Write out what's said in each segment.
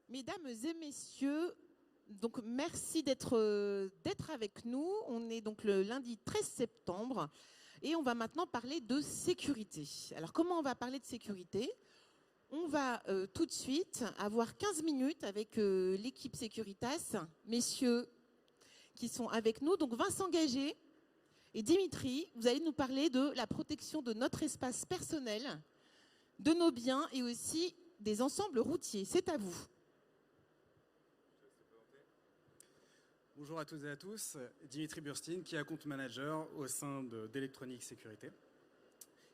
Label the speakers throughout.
Speaker 1: Mesdames et messieurs, donc merci d'être avec nous. On est donc le lundi 13 septembre et on va maintenant parler de sécurité. Alors comment on va parler de sécurité? On va tout de suite avoir 15 minutes avec l'équipe Securitas, messieurs qui sont avec nous. Donc Vincent Gagé et Dimitri, vous allez nous parler de la protection de notre espace personnel, de nos biens et aussi des ensembles routiers. C'est à vous.
Speaker 2: Bonjour à toutes et à tous, Dimitri Burstein, qui est Account Manager au sein d'Electronic Sécurité.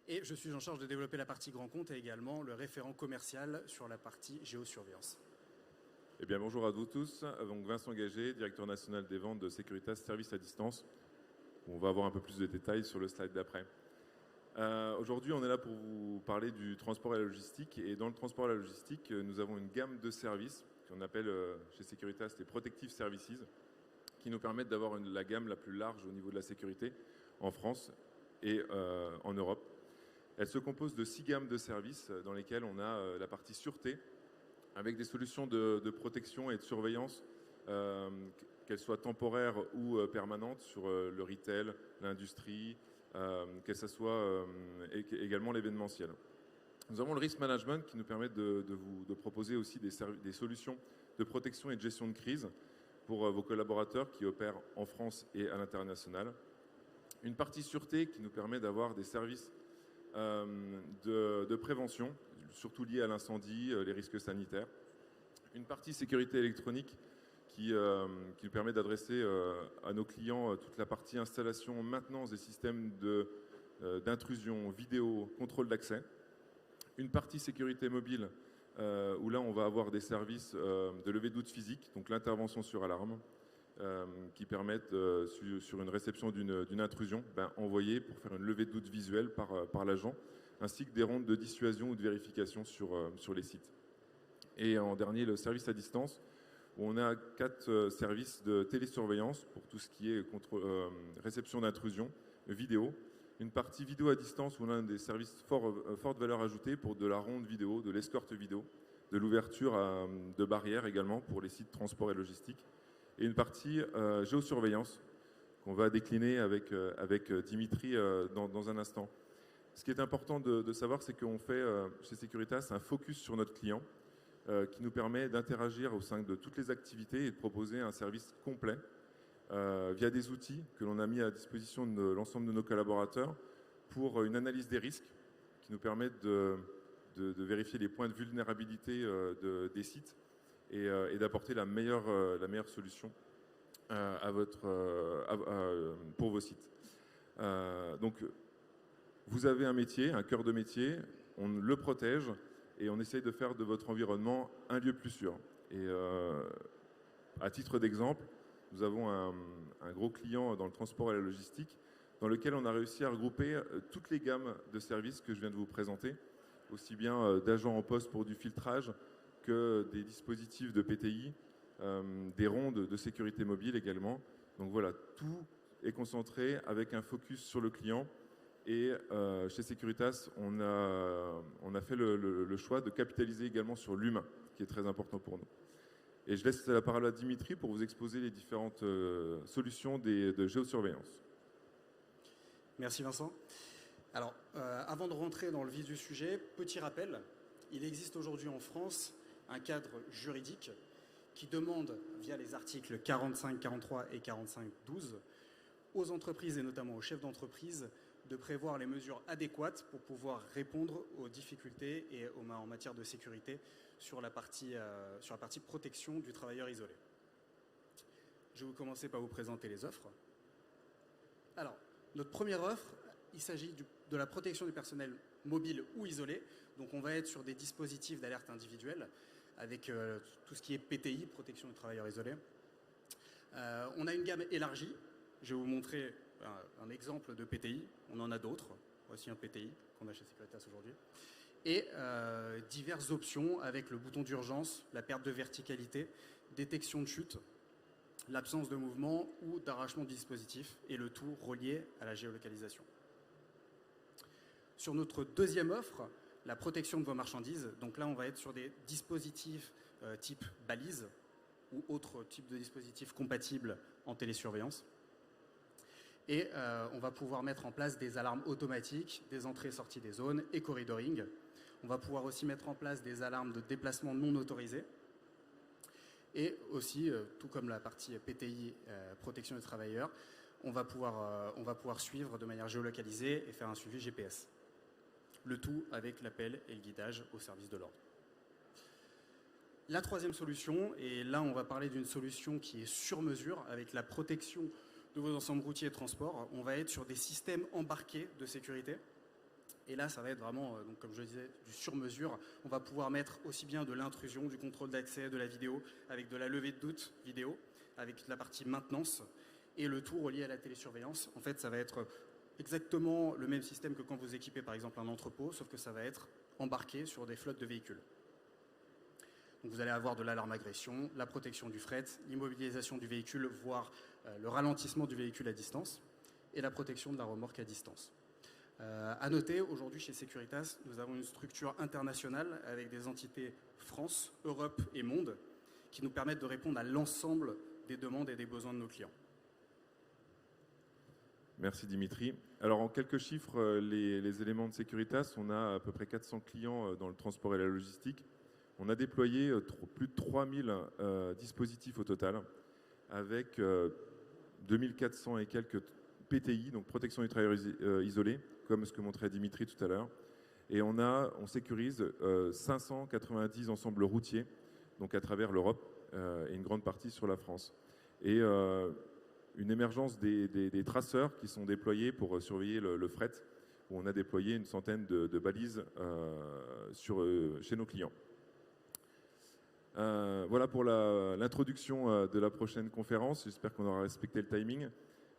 Speaker 2: Et je suis en charge de développer la partie grand compte et également le référent commercial sur la partie géosurveillance.
Speaker 3: Eh bien, bonjour à vous tous. Donc, Vincent Gagé, directeur national des ventes de Securitas Service à distance. On va avoir un peu plus de détails sur le slide d'après. Aujourd'hui, on est là pour vous parler du transport et la logistique. Et dans le transport et la logistique, nous avons une gamme de services qu'on appelle chez Securitas les Protective Services, qui nous permettent d'avoir la gamme la plus large au niveau de la sécurité en France et en Europe. Elle se compose de 6 gammes de services dans lesquelles on a la partie sûreté, avec des solutions de protection et de surveillance, qu'elles soient temporaires ou permanentes sur le retail, l'industrie, que ce soit également l'événementiel. Nous avons le risk management qui nous permet de proposer aussi des solutions de protection et de gestion de crise pour vos collaborateurs qui opèrent en France et à l'international. Une partie sûreté qui nous permet d'avoir des services de prévention, surtout liés à l'incendie, les risques sanitaires. Une partie sécurité électronique qui nous permet d'adresser à nos clients toute la partie installation, maintenance des systèmes d'intrusion, vidéo, contrôle d'accès. Une partie sécurité mobile où là on va avoir des services de levée de doute physique, donc l'intervention sur alarme, qui permettent sur une réception d'une intrusion, envoyer pour faire une levée de doute visuelle par l'agent, ainsi que des rondes de dissuasion ou de vérification sur les sites. Et en dernier, le service à distance, où on a 4 services de télésurveillance pour tout ce qui est réception d'intrusion, vidéo. Une partie vidéo à distance où on a des services forte valeur ajoutée pour de la ronde vidéo, de l'escorte vidéo, de l'ouverture de barrières également pour les sites transport et logistique. Et une partie géosurveillance qu'on va décliner avec Dimitri dans un instant. Ce qui est important de savoir, c'est qu'on fait chez Securitas un focus sur notre client qui nous permet d'interagir au sein de toutes les activités et de proposer un service complet via des outils que l'on a mis à disposition de l'ensemble de nos collaborateurs pour une analyse des risques qui nous permettent de vérifier les points de vulnérabilité des sites et d'apporter la meilleure solution pour vos sites. Donc, vous avez un métier, un cœur de métier, on le protège et on essaye de faire de votre environnement un lieu plus sûr. Et à titre d'exemple, nous avons un gros client dans le transport et la logistique dans lequel on a réussi à regrouper toutes les gammes de services que je viens de vous présenter, aussi bien d'agents en poste pour du filtrage que des dispositifs de PTI, des rondes de sécurité mobile également. Donc voilà, tout est concentré avec un focus sur le client. Et chez Securitas, on a fait le choix de capitaliser également sur l'humain, qui est très important pour nous. Et je laisse la parole à Dimitri pour vous exposer les différentes solutions de géosurveillance.
Speaker 2: Merci Vincent. Alors, avant de rentrer dans le vif du sujet, petit rappel, il existe aujourd'hui en France un cadre juridique qui demande, via les articles 45, 43 et 45.12, aux entreprises et notamment aux chefs d'entreprise de prévoir les mesures adéquates pour pouvoir répondre aux difficultés et en matière de sécurité sur la partie protection du travailleur isolé. Je vais commencer par vous présenter les offres. Alors, notre première offre, il s'agit de la protection du personnel mobile ou isolé. Donc on va être sur des dispositifs d'alerte individuelle avec tout ce qui est PTI, protection du travailleur isolé. On a une gamme élargie. Je vais vous montrer un exemple de PTI. On en a d'autres. Voici un PTI qu'on a chez Securitas aujourd'hui. Et diverses options avec le bouton d'urgence, la perte de verticalité, détection de chute, l'absence de mouvement ou d'arrachement du dispositif et le tout relié à la géolocalisation. Sur notre deuxième offre, la protection de vos marchandises. Donc là, on va être sur des dispositifs type balise ou autre type de dispositif compatible en télésurveillance. Et on va pouvoir mettre en place des alarmes automatiques, des entrées et sorties des zones et corridoring. On va pouvoir aussi mettre en place des alarmes de déplacement non autorisés. Et aussi, tout comme la partie PTI, protection des travailleurs, on va pouvoir suivre de manière géolocalisée et faire un suivi GPS. Le tout avec l'appel et le guidage au service de l'ordre. La troisième solution, et là on va parler d'une solution qui est sur mesure avec la protection de vos ensembles routiers et transports, on va être sur des systèmes embarqués de sécurité. Et là, ça va être vraiment, donc, comme je le disais, du sur-mesure. On va pouvoir mettre aussi bien de l'intrusion, du contrôle d'accès, de la vidéo, avec de la levée de doute vidéo, avec la partie maintenance, et le tout relié à la télésurveillance. En fait, ça va être exactement le même système que quand vous équipez par exemple un entrepôt, sauf que ça va être embarqué sur des flottes de véhicules. Donc vous allez avoir de l'alarme agression, la protection du fret, l'immobilisation du véhicule, voire le ralentissement du véhicule à distance, et la protection de la remorque à distance. À noter, aujourd'hui chez Securitas, nous avons une structure internationale avec des entités France, Europe et Monde qui nous permettent de répondre à l'ensemble des demandes et des besoins de nos clients.
Speaker 3: Merci Dimitri. Alors en quelques chiffres, les éléments de Securitas, on a à peu près 400 clients dans le transport et la logistique. On a déployé plus de 3000 dispositifs au total, avec 2400 et quelques PTI, donc protection du travailleur isolé, comme ce que montrait Dimitri tout à l'heure. Et on sécurise 590 ensembles routiers, donc à travers l'Europe et une grande partie sur la France. Et une émergence des traceurs qui sont déployés pour surveiller le fret, où on a déployé une centaine de balises chez nos clients. Voilà pour l'introduction de la prochaine conférence. J'espère qu'on aura respecté le timing.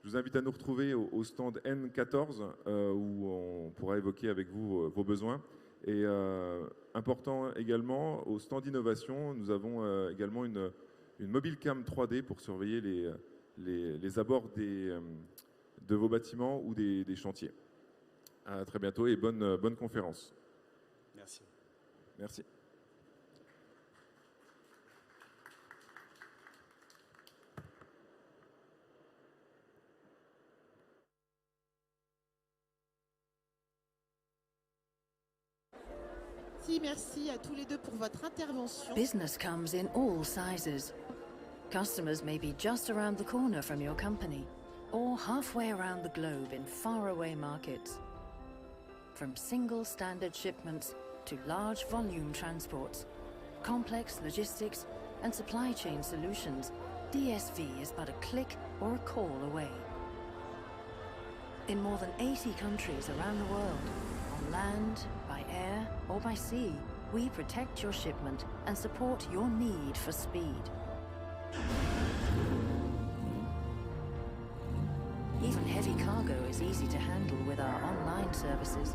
Speaker 3: Je vous invite à nous retrouver au stand N14 où on pourra évoquer avec vous vos besoins. Et important également, au stand innovation, nous avons également une mobile cam 3D pour surveiller les abords de vos bâtiments ou des chantiers. À très bientôt et bonne conférence.
Speaker 2: Merci.
Speaker 3: Merci.
Speaker 1: Merci à tous les deux pour votre intervention.
Speaker 4: Business comes in all sizes. Customers may be just around the corner from your company or halfway around the globe in faraway markets. From single standard shipments to large volume transports, complex logistics and supply chain solutions, DSV is but a click or a call away. In more than 80 countries around the world, on land, by air or by sea, we protect your shipment and support your need for speed. Even heavy cargo is easy to handle with our online services,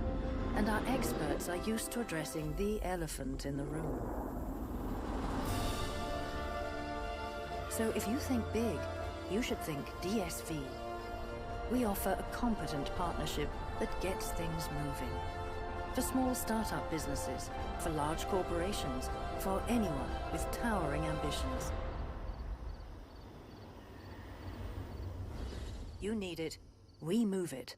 Speaker 4: and our experts are used to addressing the elephant in the room. So if you think big, you should think DSV. We offer a competent partnership that gets things moving. For small startup businesses, for large corporations, for anyone with towering ambitions. You need it, we move it.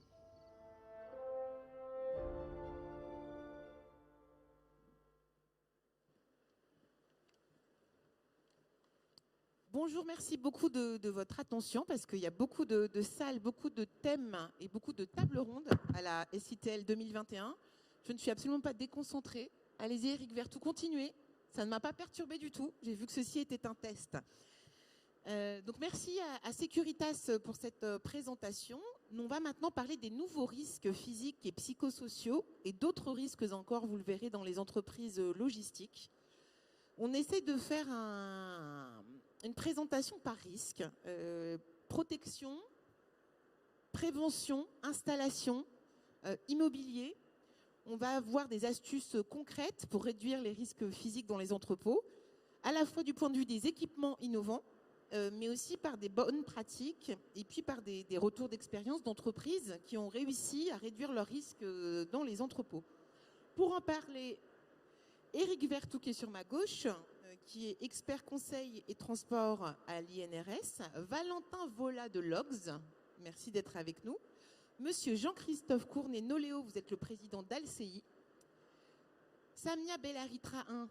Speaker 1: Bonjour, merci beaucoup de votre attention parce qu'il y a beaucoup de salles, beaucoup de thèmes et beaucoup de tables rondes à la SITL 2021. Je ne suis absolument pas déconcentrée. Allez-y, Eric Vertou, continuez. Ça ne m'a pas perturbé du tout. J'ai vu que ceci était un test. Donc merci à Securitas pour cette présentation. On va maintenant parler des nouveaux risques physiques et psychosociaux et d'autres risques encore, vous le verrez, dans les entreprises logistiques. On essaie de faire une présentation par risque, protection, prévention, installation, immobilier. On va avoir des astuces concrètes pour réduire les risques physiques dans les entrepôts, à la fois du point de vue des équipements innovants, mais aussi par des bonnes pratiques et puis par des retours d'expérience d'entreprises qui ont réussi à réduire leurs risques dans les entrepôts. Pour en parler, Eric Vertou qui est sur ma gauche, qui est expert conseil et transport à l'INRS, Valentin Vola de Logs, merci d'être avec nous, Monsieur Jean-Christophe Cournet-Noléo, vous êtes le président d'Alci, Samia Bellaritra 1,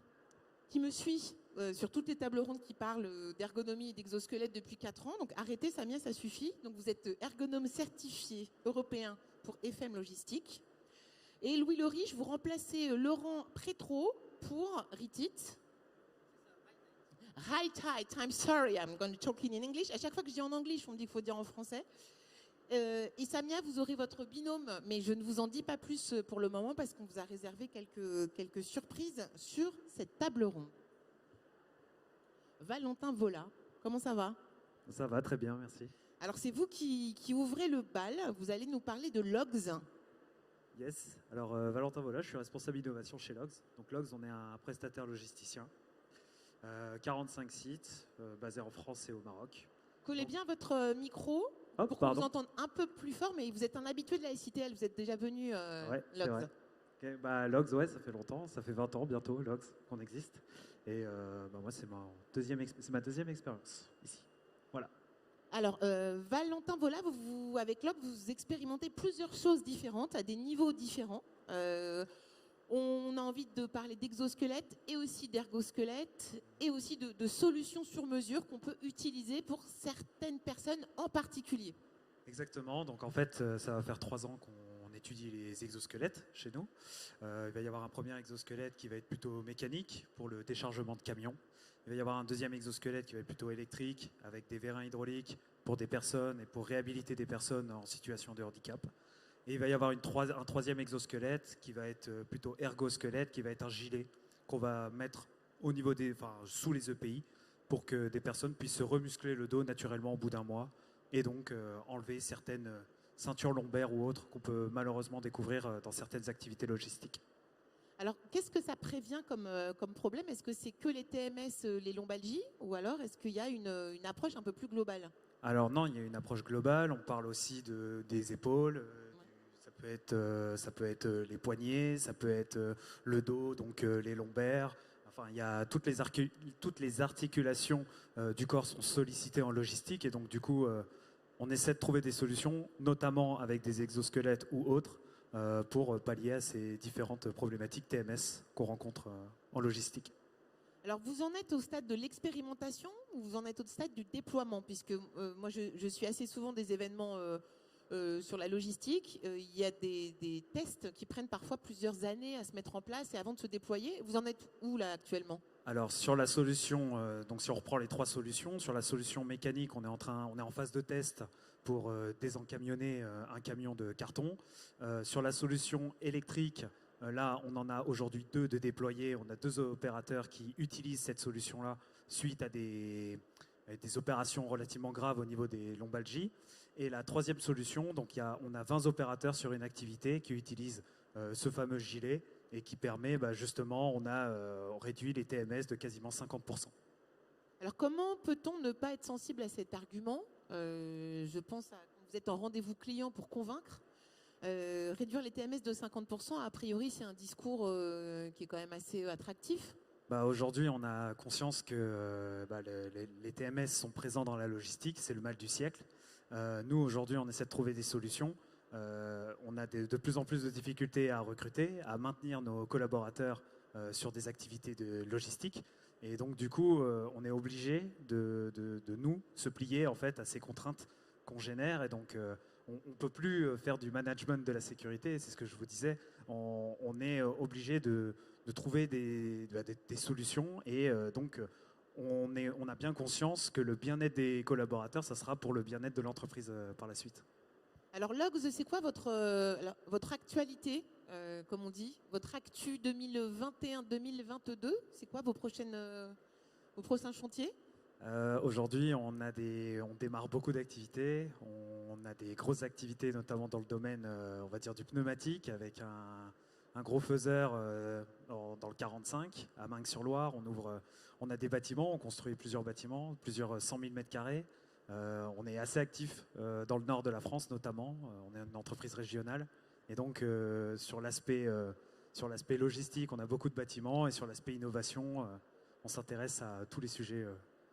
Speaker 1: qui me suit sur toutes les tables rondes qui parlent d'ergonomie et d'exosquelette depuis 4 ans. Donc arrêtez Samia, ça suffit. Donc vous êtes ergonome certifié européen pour FM Logistique. Et Louis Lorich, vous remplacez Laurent Prétro pour RITIT. Right, I'm sorry, I'm going to talk in English. À chaque fois que je dis en anglais, on me dit qu'il faut dire en français. Et Samia, vous aurez votre binôme, mais je ne vous en dis pas plus pour le moment parce qu'on vous a réservé quelques surprises sur cette table ronde. Valentin Vola, comment ça va?
Speaker 5: Ça va, très bien, merci.
Speaker 1: Alors c'est vous qui ouvrez le bal, vous allez nous parler de Logs.
Speaker 5: Yes, alors Valentin Vola, je suis responsable innovation chez Logs. Donc Logs, on est un prestataire logisticien. 45 sites, basés en France et au Maroc.
Speaker 1: Collez bien votre micro pour qu'on vous entende un peu plus fort, mais vous êtes un habitué de la SITL, vous êtes déjà venu
Speaker 5: ouais,
Speaker 1: Logs.
Speaker 5: Okay, Logs, ouais, ça fait longtemps, ça fait 20 ans bientôt, Logs, qu'on existe. Et moi, c'est ma deuxième expérience ici. Voilà.
Speaker 1: Alors, Valentin Vola, avec Logs, vous expérimentez plusieurs choses différentes, à des niveaux différents. On a envie de parler d'exosquelette et aussi d'ergosquelette et aussi de solutions sur mesure qu'on peut utiliser pour certaines personnes en particulier.
Speaker 5: Exactement. Donc en fait, ça va faire 3 ans qu'on étudie les exosquelettes chez nous. Il va y avoir un premier exosquelette qui va être plutôt mécanique pour le déchargement de camions. Il va y avoir un deuxième exosquelette qui va être plutôt électrique avec des vérins hydrauliques pour des personnes et pour réhabiliter des personnes en situation de handicap. Et il va y avoir un troisième exosquelette qui va être plutôt ergosquelette, qui va être un gilet qu'on va mettre au niveau sous les EPI pour que des personnes puissent se remuscler le dos naturellement au bout d'un mois et donc enlever certaines ceintures lombaires ou autres qu'on peut malheureusement découvrir dans certaines activités logistiques.
Speaker 1: Alors, qu'est-ce que ça prévient comme problème? Est-ce que c'est que les TMS, les lombalgies, ou alors est-ce qu'il y a une approche un peu plus globale?
Speaker 5: Alors non, il y a une approche globale. On parle aussi des épaules. Ça peut être les poignets, ça peut être le dos, donc les lombaires. Enfin, il y a toutes les articulations du corps sont sollicitées en logistique et donc du coup, on essaie de trouver des solutions, notamment avec des exosquelettes ou autres, pour pallier à ces différentes problématiques TMS qu'on rencontre en logistique.
Speaker 1: Alors, vous en êtes au stade de l'expérimentation ou vous en êtes au stade du déploiement? Puisque moi, je suis assez souvent des événements sur la logistique. Il y a des tests qui prennent parfois plusieurs années à se mettre en place et avant de se déployer. Vous en êtes où là actuellement?
Speaker 5: Alors sur la solution, donc si on reprend les 3 solutions, sur la solution mécanique, on est en phase de test pour désencamionner un camion de carton. Sur la solution électrique, là on en a aujourd'hui 2 de déployés. On a 2 opérateurs qui utilisent cette solution-là suite à des opérations relativement graves au niveau des lombalgies. Et la 3e solution, donc on a 20 opérateurs sur une activité qui utilisent ce fameux gilet et qui permet justement, on réduit les TMS de quasiment 50%.
Speaker 1: Alors comment peut-on ne pas être sensible à cet argument? Je pense à quand vous êtes en rendez-vous client pour convaincre. Réduire les TMS de 50%, a priori c'est un discours qui est quand même assez attractif.
Speaker 5: Aujourd'hui, on a conscience que les TMS sont présents dans la logistique, c'est le mal du siècle. Nous, aujourd'hui, on essaie de trouver des solutions. On a de plus en plus de difficultés à recruter, à maintenir nos collaborateurs sur des activités de logistique. Et donc, du coup, on est obligé de nous se plier en fait à ces contraintes qu'on génère. Et donc, on ne peut plus faire du management de la sécurité. C'est ce que je vous disais. On est obligé de trouver des solutions. Et donc, on a bien conscience que le bien-être des collaborateurs, ça sera pour le bien-être de l'entreprise par la suite.
Speaker 1: Alors Logs, c'est quoi votre actualité, comme on dit, votre actu 2021-2022? C'est quoi vos prochains chantiers?
Speaker 5: Aujourd'hui, on démarre beaucoup d'activités. On a des grosses activités, notamment dans le domaine, on va dire, du pneumatique, avec un gros faiseur dans le 45, à Meung-sur-Loire. On a des bâtiments, on construit plusieurs bâtiments, plusieurs 100 000 mètres carrés. On est assez actif dans le nord de la France, notamment. On est une entreprise régionale. Et donc, sur l'aspect logistique, on a beaucoup de bâtiments. Et sur l'aspect innovation, on s'intéresse à tous les sujets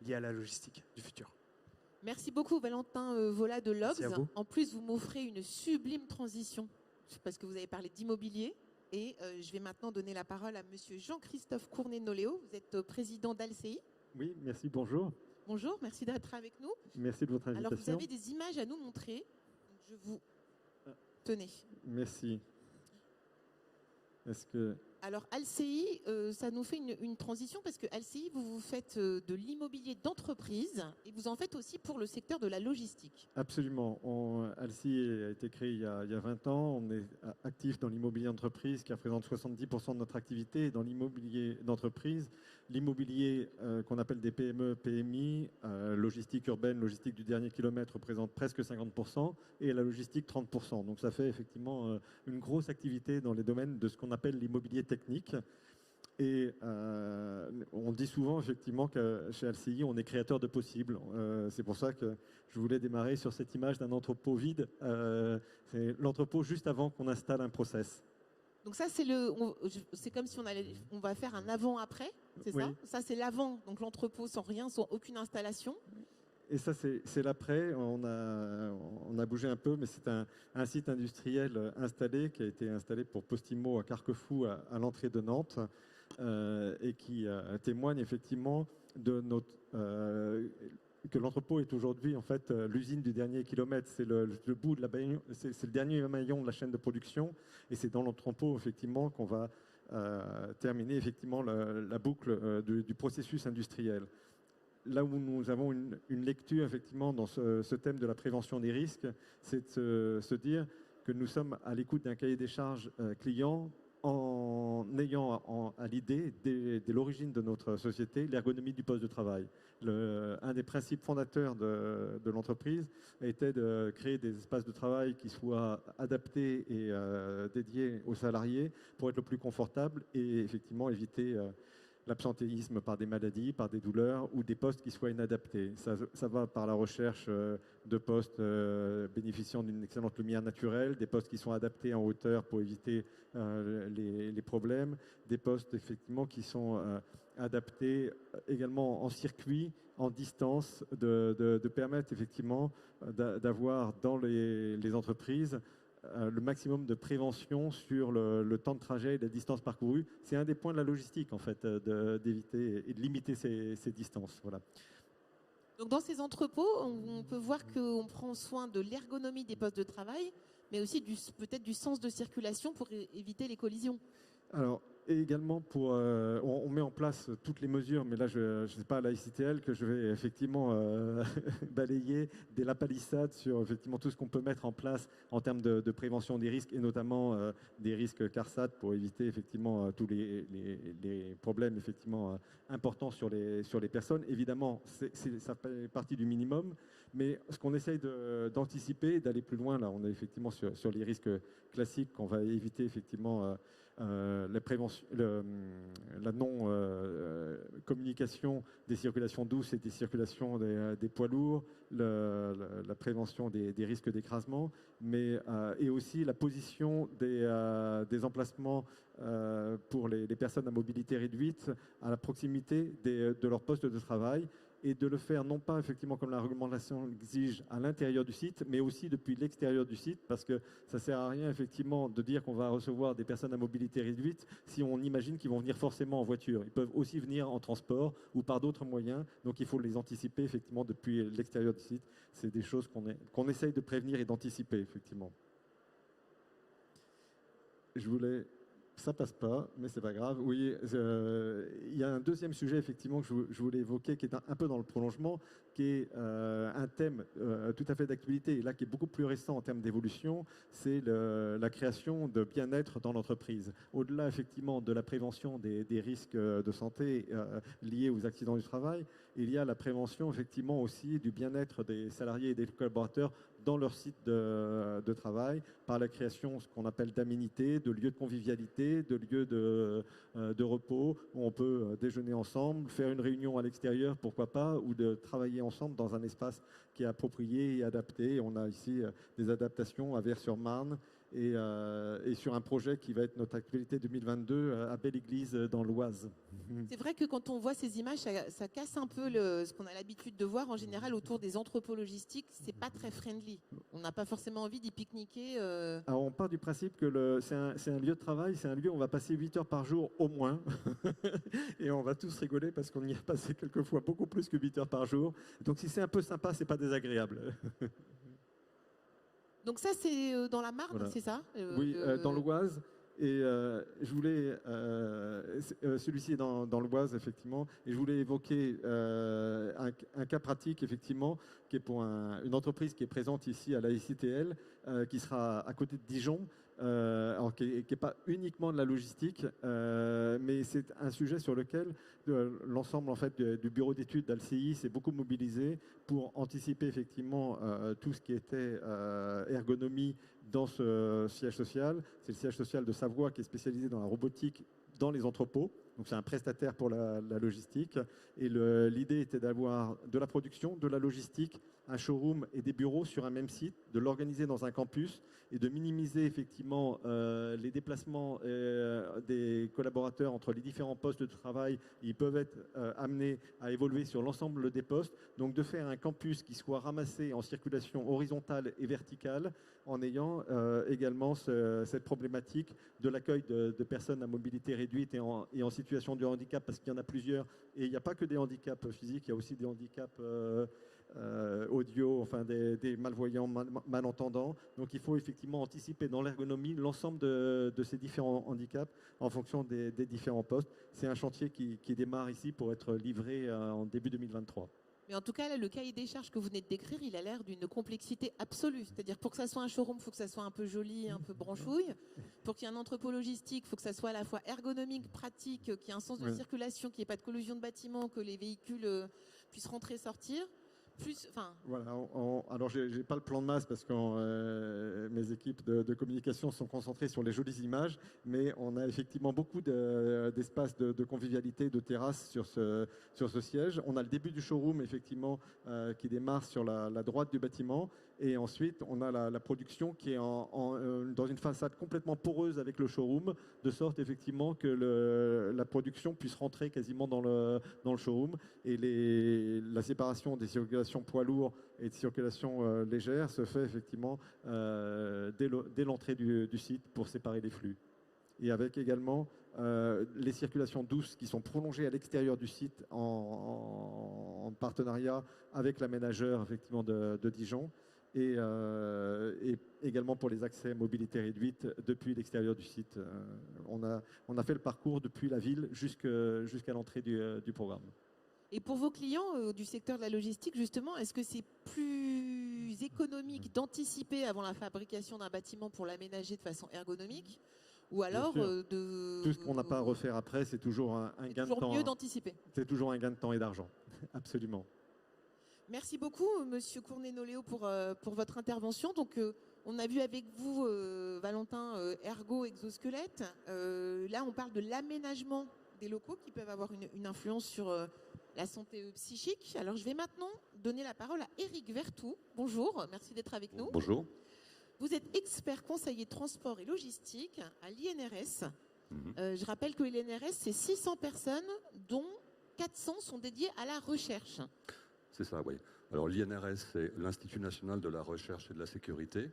Speaker 5: liés à la logistique du futur.
Speaker 1: Merci beaucoup Valentin Vola de
Speaker 5: Merci à
Speaker 1: Logs.
Speaker 5: vous.
Speaker 1: En plus, vous m'offrez une sublime transition parce que vous avez parlé d'immobilier. Et je vais maintenant donner la parole à monsieur Jean-Christophe Cournet-Noléo. Vous êtes président d'Alci.
Speaker 6: Oui, merci, bonjour.
Speaker 1: Bonjour, merci d'être avec nous.
Speaker 6: Merci de votre invitation.
Speaker 1: Alors, vous avez des images à nous montrer. Je vous... Tenez.
Speaker 6: Merci. Est-ce que...
Speaker 1: Alors, Alci, ça nous fait une transition parce que Alci, vous faites de l'immobilier d'entreprise et vous en faites aussi pour le secteur de la logistique.
Speaker 6: Absolument. Alci a été créé il y a 20 ans. On est actif dans l'immobilier d'entreprise qui représente 70% de notre activité. Et dans l'immobilier d'entreprise, l'immobilier qu'on appelle des PME, PMI, logistique urbaine, logistique du dernier kilomètre représente presque 50% et la logistique 30%. Donc ça fait effectivement une grosse activité dans les domaines de ce qu'on appelle l'immobilier technique. Et on dit souvent effectivement que chez LCI, on est créateur de possibles. C'est pour ça que je voulais démarrer sur cette image d'un entrepôt vide. C'est l'entrepôt juste avant qu'on installe un process.
Speaker 1: Donc ça, c'est comme si on va faire un avant-après, c'est
Speaker 6: Oui.
Speaker 1: ça? Ça, c'est l'avant, donc l'entrepôt sans rien, sans aucune installation.
Speaker 6: Et ça, c'est l'après. On a bougé un peu, mais c'est un site industriel installé, qui a été installé pour Postimo à Carquefou, à l'entrée de Nantes, et qui témoigne effectivement de que l'entrepôt est aujourd'hui en fait l'usine du dernier kilomètre. C'est le bout de c'est le dernier maillon de la chaîne de production, et c'est dans l'entrepôt effectivement qu'on va terminer effectivement la boucle du processus industriel. Là où nous avons une lecture effectivement dans ce thème de la prévention des risques, c'est de se dire que nous sommes à l'écoute d'un cahier des charges client en ayant à l'idée, dès l'origine de notre société, l'ergonomie du poste de travail. Un des principes fondateurs de l'entreprise était de créer des espaces de travail qui soient adaptés et dédiés aux salariés pour être le plus confortable et effectivement éviter l'absentéisme par des maladies, par des douleurs ou des postes qui soient inadaptés. Ça va par la recherche de postes bénéficiant d'une excellente lumière naturelle, des postes qui sont adaptés en hauteur pour éviter les problèmes, des postes effectivement qui sont adaptés également en circuit, en distance, de permettre effectivement d'avoir dans les entreprises le maximum de prévention sur le temps de trajet et la distance parcourue. C'est un des points de la logistique, en fait, d'éviter et de limiter ces distances. Voilà.
Speaker 1: Donc dans ces entrepôts, on peut voir qu'on prend soin de l'ergonomie des postes de travail, mais aussi peut-être du sens de circulation pour éviter les collisions.
Speaker 6: Alors, et également, on met en place toutes les mesures, mais là, je ne sais pas à la ICTL que je vais effectivement balayer dès la palissade sur effectivement tout ce qu'on peut mettre en place en termes de prévention des risques, et notamment des risques CARSAT pour éviter effectivement tous les problèmes effectivement importants sur les personnes. Évidemment, ça fait partie du minimum, mais ce qu'on essaye d'anticiper, d'aller plus loin, là, on est effectivement sur les risques classiques qu'on va éviter effectivement. La non-communication des circulations douces et des circulations des poids lourds, la prévention des risques d'écrasement, et aussi la position des emplacements pour les personnes à mobilité réduite à la proximité de leur poste de travail, et de le faire non pas effectivement comme la réglementation l'exige à l'intérieur du site, mais aussi depuis l'extérieur du site, parce que ça ne sert à rien effectivement de dire qu'on va recevoir des personnes à mobilité réduite si on imagine qu'ils vont venir forcément en voiture. Ils peuvent aussi venir en transport ou par d'autres moyens, donc il faut les anticiper effectivement depuis l'extérieur du site. C'est des choses qu'on essaye de prévenir et d'anticiper effectivement. Ça passe pas, mais c'est pas grave. Oui, il y a un deuxième sujet effectivement que je voulais évoquer, qui est un peu dans le prolongement, qui est un thème tout à fait d'actualité, et là qui est beaucoup plus récent en termes d'évolution, c'est la création de bien-être dans l'entreprise. Au-delà effectivement de la prévention des risques de santé liés aux accidents du travail, il y a la prévention effectivement aussi du bien-être des salariés et des collaborateurs dans leur site de travail, par la création ce qu'on appelle d'aménités, de lieux de convivialité, de lieux de repos, où on peut déjeuner ensemble, faire une réunion à l'extérieur, pourquoi pas, ou de travailler ensemble dans un espace qui est approprié et adapté. On a ici des adaptations à Vers-sur-Marne et sur un projet qui va être notre actualité 2022 à Belle-Église dans l'Oise.
Speaker 1: C'est vrai que quand on voit ces images, ça casse un peu ce qu'on a l'habitude de voir en général autour des entrepôts logistiques. C'est pas très friendly. On n'a pas forcément envie d'y pique-niquer.
Speaker 6: Alors on part du principe que c'est un lieu de travail, c'est un lieu où on va passer 8 heures par jour au moins. Et on va tous rigoler parce qu'on y a passé quelquefois beaucoup plus que 8 heures par jour. Donc si c'est un peu sympa, c'est pas désagréable.
Speaker 1: Donc ça, c'est dans la Marne,
Speaker 6: Voilà.
Speaker 1: c'est ça
Speaker 6: Oui, dans l'Oise. Et je voulais, celui-ci est dans l'Oise, effectivement, et je voulais évoquer un cas pratique, effectivement, qui est pour une entreprise qui est présente ici à la ICTL, qui sera à côté de Dijon, alors qui n'est pas uniquement de la logistique, mais c'est un sujet sur lequel l'ensemble en fait, du bureau d'études d'Alci s'est beaucoup mobilisé pour anticiper effectivement tout ce qui était ergonomie dans ce siège social. C'est le siège social de Savoie qui est spécialisé dans la robotique dans les entrepôts. Donc c'est un prestataire pour la logistique. Et l'idée était d'avoir de la production, de la logistique, un showroom et des bureaux sur un même site, de l'organiser dans un campus et de minimiser effectivement les déplacements des collaborateurs entre les différents postes de travail. Ils peuvent être amenés à évoluer sur l'ensemble des postes. Donc de faire un campus qui soit ramassé en circulation horizontale et verticale en ayant également cette problématique de l'accueil de personnes à mobilité réduite et en situation de handicap, parce qu'il y en a plusieurs. Et il n'y a pas que des handicaps physiques, il y a aussi des handicaps audio, enfin des malvoyants, malentendants. Donc il faut effectivement anticiper dans l'ergonomie l'ensemble de ces différents handicaps en fonction des différents postes. C'est un chantier qui démarre ici pour être livré en début 2023.
Speaker 1: Mais en tout cas, là, le cahier des charges que vous venez de décrire, il a l'air d'une complexité absolue. C'est-à-dire, pour que ça soit un showroom, il faut que ça soit un peu joli, un peu branchouille. Pour qu'il y ait un entrepôt logistique, il faut que ça soit à la fois ergonomique, pratique, qu'il y ait un sens de circulation, qu'il n'y ait pas de collision de bâtiments, que les véhicules puissent rentrer et sortir.
Speaker 6: Voilà, alors j'ai pas le plan de masse parce que mes équipes de communication sont concentrées sur les jolies images, mais on a effectivement beaucoup d'espaces de convivialité, de terrasses sur ce siège. On a le début du showroom effectivement qui démarre sur la droite du bâtiment, et ensuite on a la production qui est dans une façade complètement poreuse avec le showroom, de sorte effectivement que la production puisse rentrer quasiment dans le showroom, et la séparation des circulations poids lourds et de circulation légère se fait effectivement dès l'entrée du site pour séparer les flux. Et avec également les circulations douces qui sont prolongées à l'extérieur du site en partenariat avec l'aménageur effectivement de Dijon, et également pour les accès mobilité réduite depuis l'extérieur du site. On a fait le parcours depuis la ville jusqu'à l'entrée du programme.
Speaker 1: Et pour vos clients du secteur de la logistique, justement, est-ce que c'est plus économique d'anticiper avant la fabrication d'un bâtiment pour l'aménager de façon ergonomique, ou alors
Speaker 6: tout ce qu'on n'a pas à refaire après, c'est toujours un gain de temps.
Speaker 1: C'est toujours mieux d'anticiper.
Speaker 6: C'est toujours un gain de temps et d'argent, absolument.
Speaker 1: Merci beaucoup, Monsieur Cournet-Noléo, pour votre intervention. Donc, on a vu avec vous, Valentin, ergo exosquelette. Là, on parle de l'aménagement des locaux qui peuvent avoir une influence sur la santé psychique. Alors, je vais maintenant donner la parole à Éric Vertou. Bonjour, merci d'être avec nous.
Speaker 7: Bonjour.
Speaker 1: Vous êtes expert conseiller transport et logistique à l'INRS. Je rappelle que l'INRS, c'est 600 personnes, dont 400 sont dédiées à la recherche.
Speaker 7: C'est ça, oui. Alors l'INRS, c'est l'Institut national de la recherche et de la sécurité.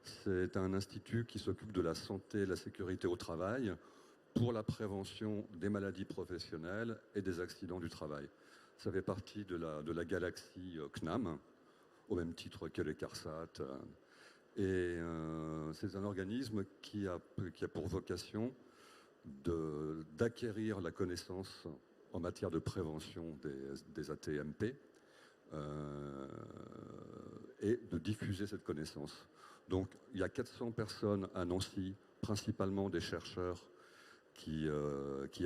Speaker 7: C'est un institut qui s'occupe de la santé et de la sécurité au travail pour la prévention des maladies professionnelles et des accidents du travail. Ça fait partie de la galaxie CNAM, au même titre que les CARSAT. Et c'est un organisme qui a pour vocation d'acquérir la connaissance en matière de prévention des AT-MP et de diffuser cette connaissance. Donc il y a 400 personnes à Nancy, principalement des chercheurs qui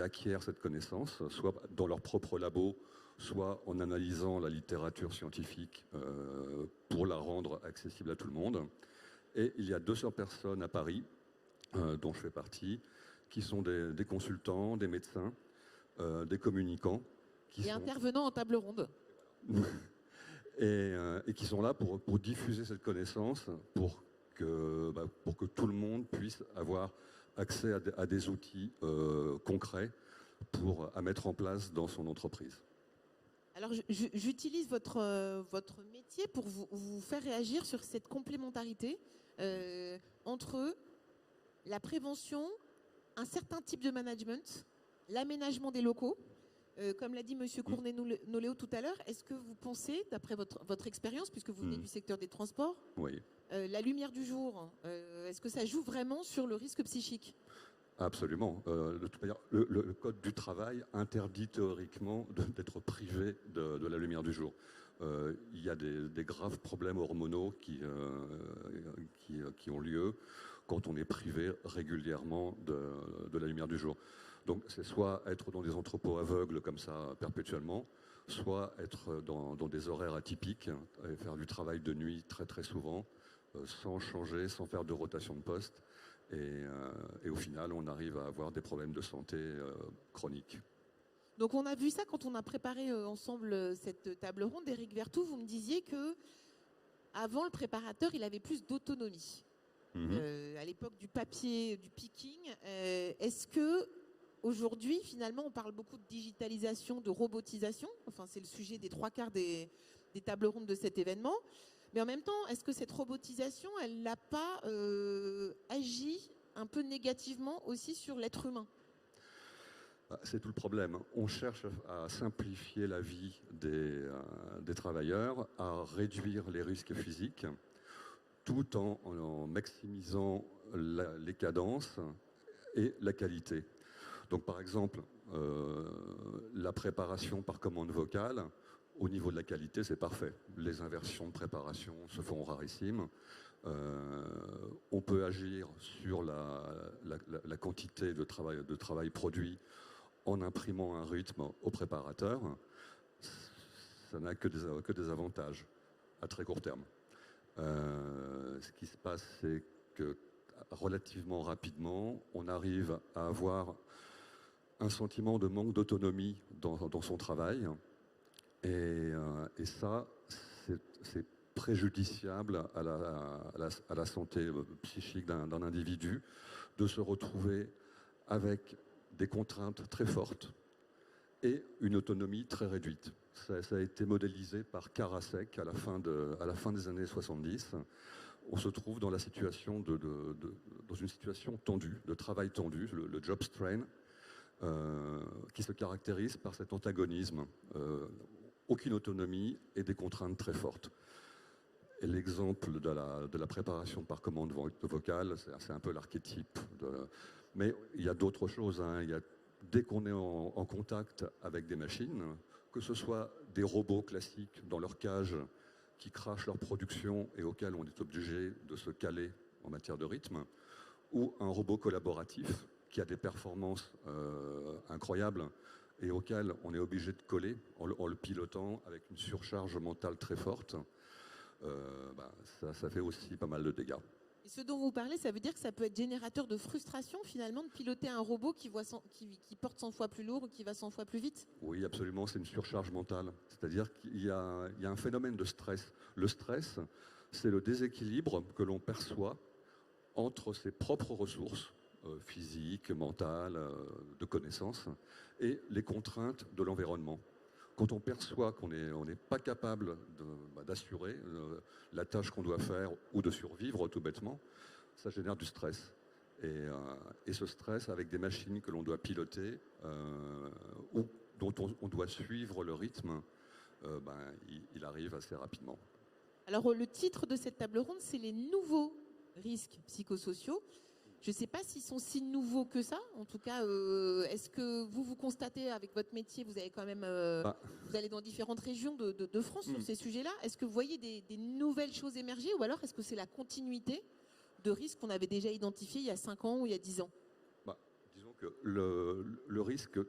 Speaker 7: acquièrent cette connaissance, soit dans leur propre labo, soit en analysant la littérature scientifique pour la rendre accessible à tout le monde. Et il y a 200 personnes à Paris, dont je fais partie, qui sont des consultants, des médecins, des communicants.
Speaker 1: Et intervenants en table ronde.
Speaker 7: et qui sont là pour diffuser cette connaissance, pour pour que tout le monde puisse avoir accès à des outils concrets à mettre en place dans son entreprise.
Speaker 1: Alors, j'utilise votre métier pour vous faire réagir sur cette complémentarité entre la prévention, un certain type de management, l'aménagement des locaux. Comme l'a dit M. Cournet-Noléo tout à l'heure, est-ce que vous pensez, d'après votre expérience, puisque vous venez du secteur des transports,
Speaker 7: oui.
Speaker 1: La lumière du jour, est-ce que ça joue vraiment sur le risque psychique ?
Speaker 7: Absolument. Le Code du travail interdit théoriquement d'être privé de la lumière du jour. Il y a des graves problèmes hormonaux qui ont lieu quand on est privé régulièrement de la lumière du jour. Donc c'est soit être dans des entrepôts aveugles comme ça perpétuellement, soit être dans des horaires atypiques et faire du travail de nuit très très souvent, sans changer, sans faire de rotation de poste. Et au final, on arrive à avoir des problèmes de santé chroniques.
Speaker 1: Donc on a vu ça quand on a préparé ensemble cette table ronde. Éric Vertou, vous me disiez que avant le préparateur, il avait plus d'autonomie. À l'époque du papier, du picking, est-ce que aujourd'hui, finalement, on parle beaucoup de digitalisation, de robotisation. Enfin, c'est le sujet des 3/4 des tables rondes de cet événement. Mais en même temps, est-ce que cette robotisation, elle n'a pas agi un peu négativement aussi sur l'être humain ?
Speaker 7: C'est tout le problème. On cherche à simplifier la vie des travailleurs, à réduire les risques physiques, tout en maximisant les cadences et la qualité. Donc par exemple, la préparation par commande vocale, au niveau de la qualité, c'est parfait. Les inversions de préparation se font rarissimes. On peut agir sur la quantité de travail produit en imprimant un rythme au préparateur. Ça n'a que des avantages à très court terme. Ce qui se passe, c'est que relativement rapidement, on arrive à avoir un sentiment de manque d'autonomie dans son travail. Et ça, c'est préjudiciable à la santé psychique d'un individu de se retrouver avec des contraintes très fortes et une autonomie très réduite. Ça a été modélisé par Karasek à la fin des années 70. On se trouve dans une situation tendue, de travail tendu, le job strain, qui se caractérise par cet antagonisme, aucune autonomie et des contraintes très fortes. Et l'exemple de la préparation par commande vocale, c'est un peu l'archétype. Mais il y a d'autres choses. Dès qu'on est en contact avec des machines, que ce soit des robots classiques dans leur cage qui crachent leur production et auxquels on est obligé de se caler en matière de rythme, ou un robot collaboratif qui a des performances incroyables et auquel on est obligé de coller en le pilotant avec une surcharge mentale très forte, ça fait aussi pas mal de dégâts.
Speaker 1: Et ce dont vous parlez, ça veut dire que ça peut être générateur de frustration finalement de piloter un robot qui porte 100 fois plus lourd ou qui va 100 fois plus vite ?
Speaker 7: Oui, absolument, c'est une surcharge mentale. C'est-à-dire qu'il y a un phénomène de stress. Le stress, c'est le déséquilibre que l'on perçoit entre ses propres ressources, physiques, mentales, de connaissances, et les contraintes de l'environnement. Quand on perçoit qu'on n'est pas capable d'assurer la tâche qu'on doit faire ou de survivre tout bêtement, ça génère du stress. Et ce stress, avec des machines que l'on doit piloter ou dont on doit suivre le rythme, il arrive assez rapidement.
Speaker 1: Alors le titre de cette table ronde, c'est les nouveaux risques psychosociaux. Je ne sais pas s'ils sont si nouveaux que ça. En tout cas, est-ce que vous constatez avec votre métier, vous avez quand même, vous allez dans différentes régions de France sur ces sujets-là. Est-ce que vous voyez des nouvelles choses émerger ou alors est-ce que c'est la continuité de risques qu'on avait déjà identifiés il y a 5 ans ou il y a 10 ans ?
Speaker 7: Disons que le risque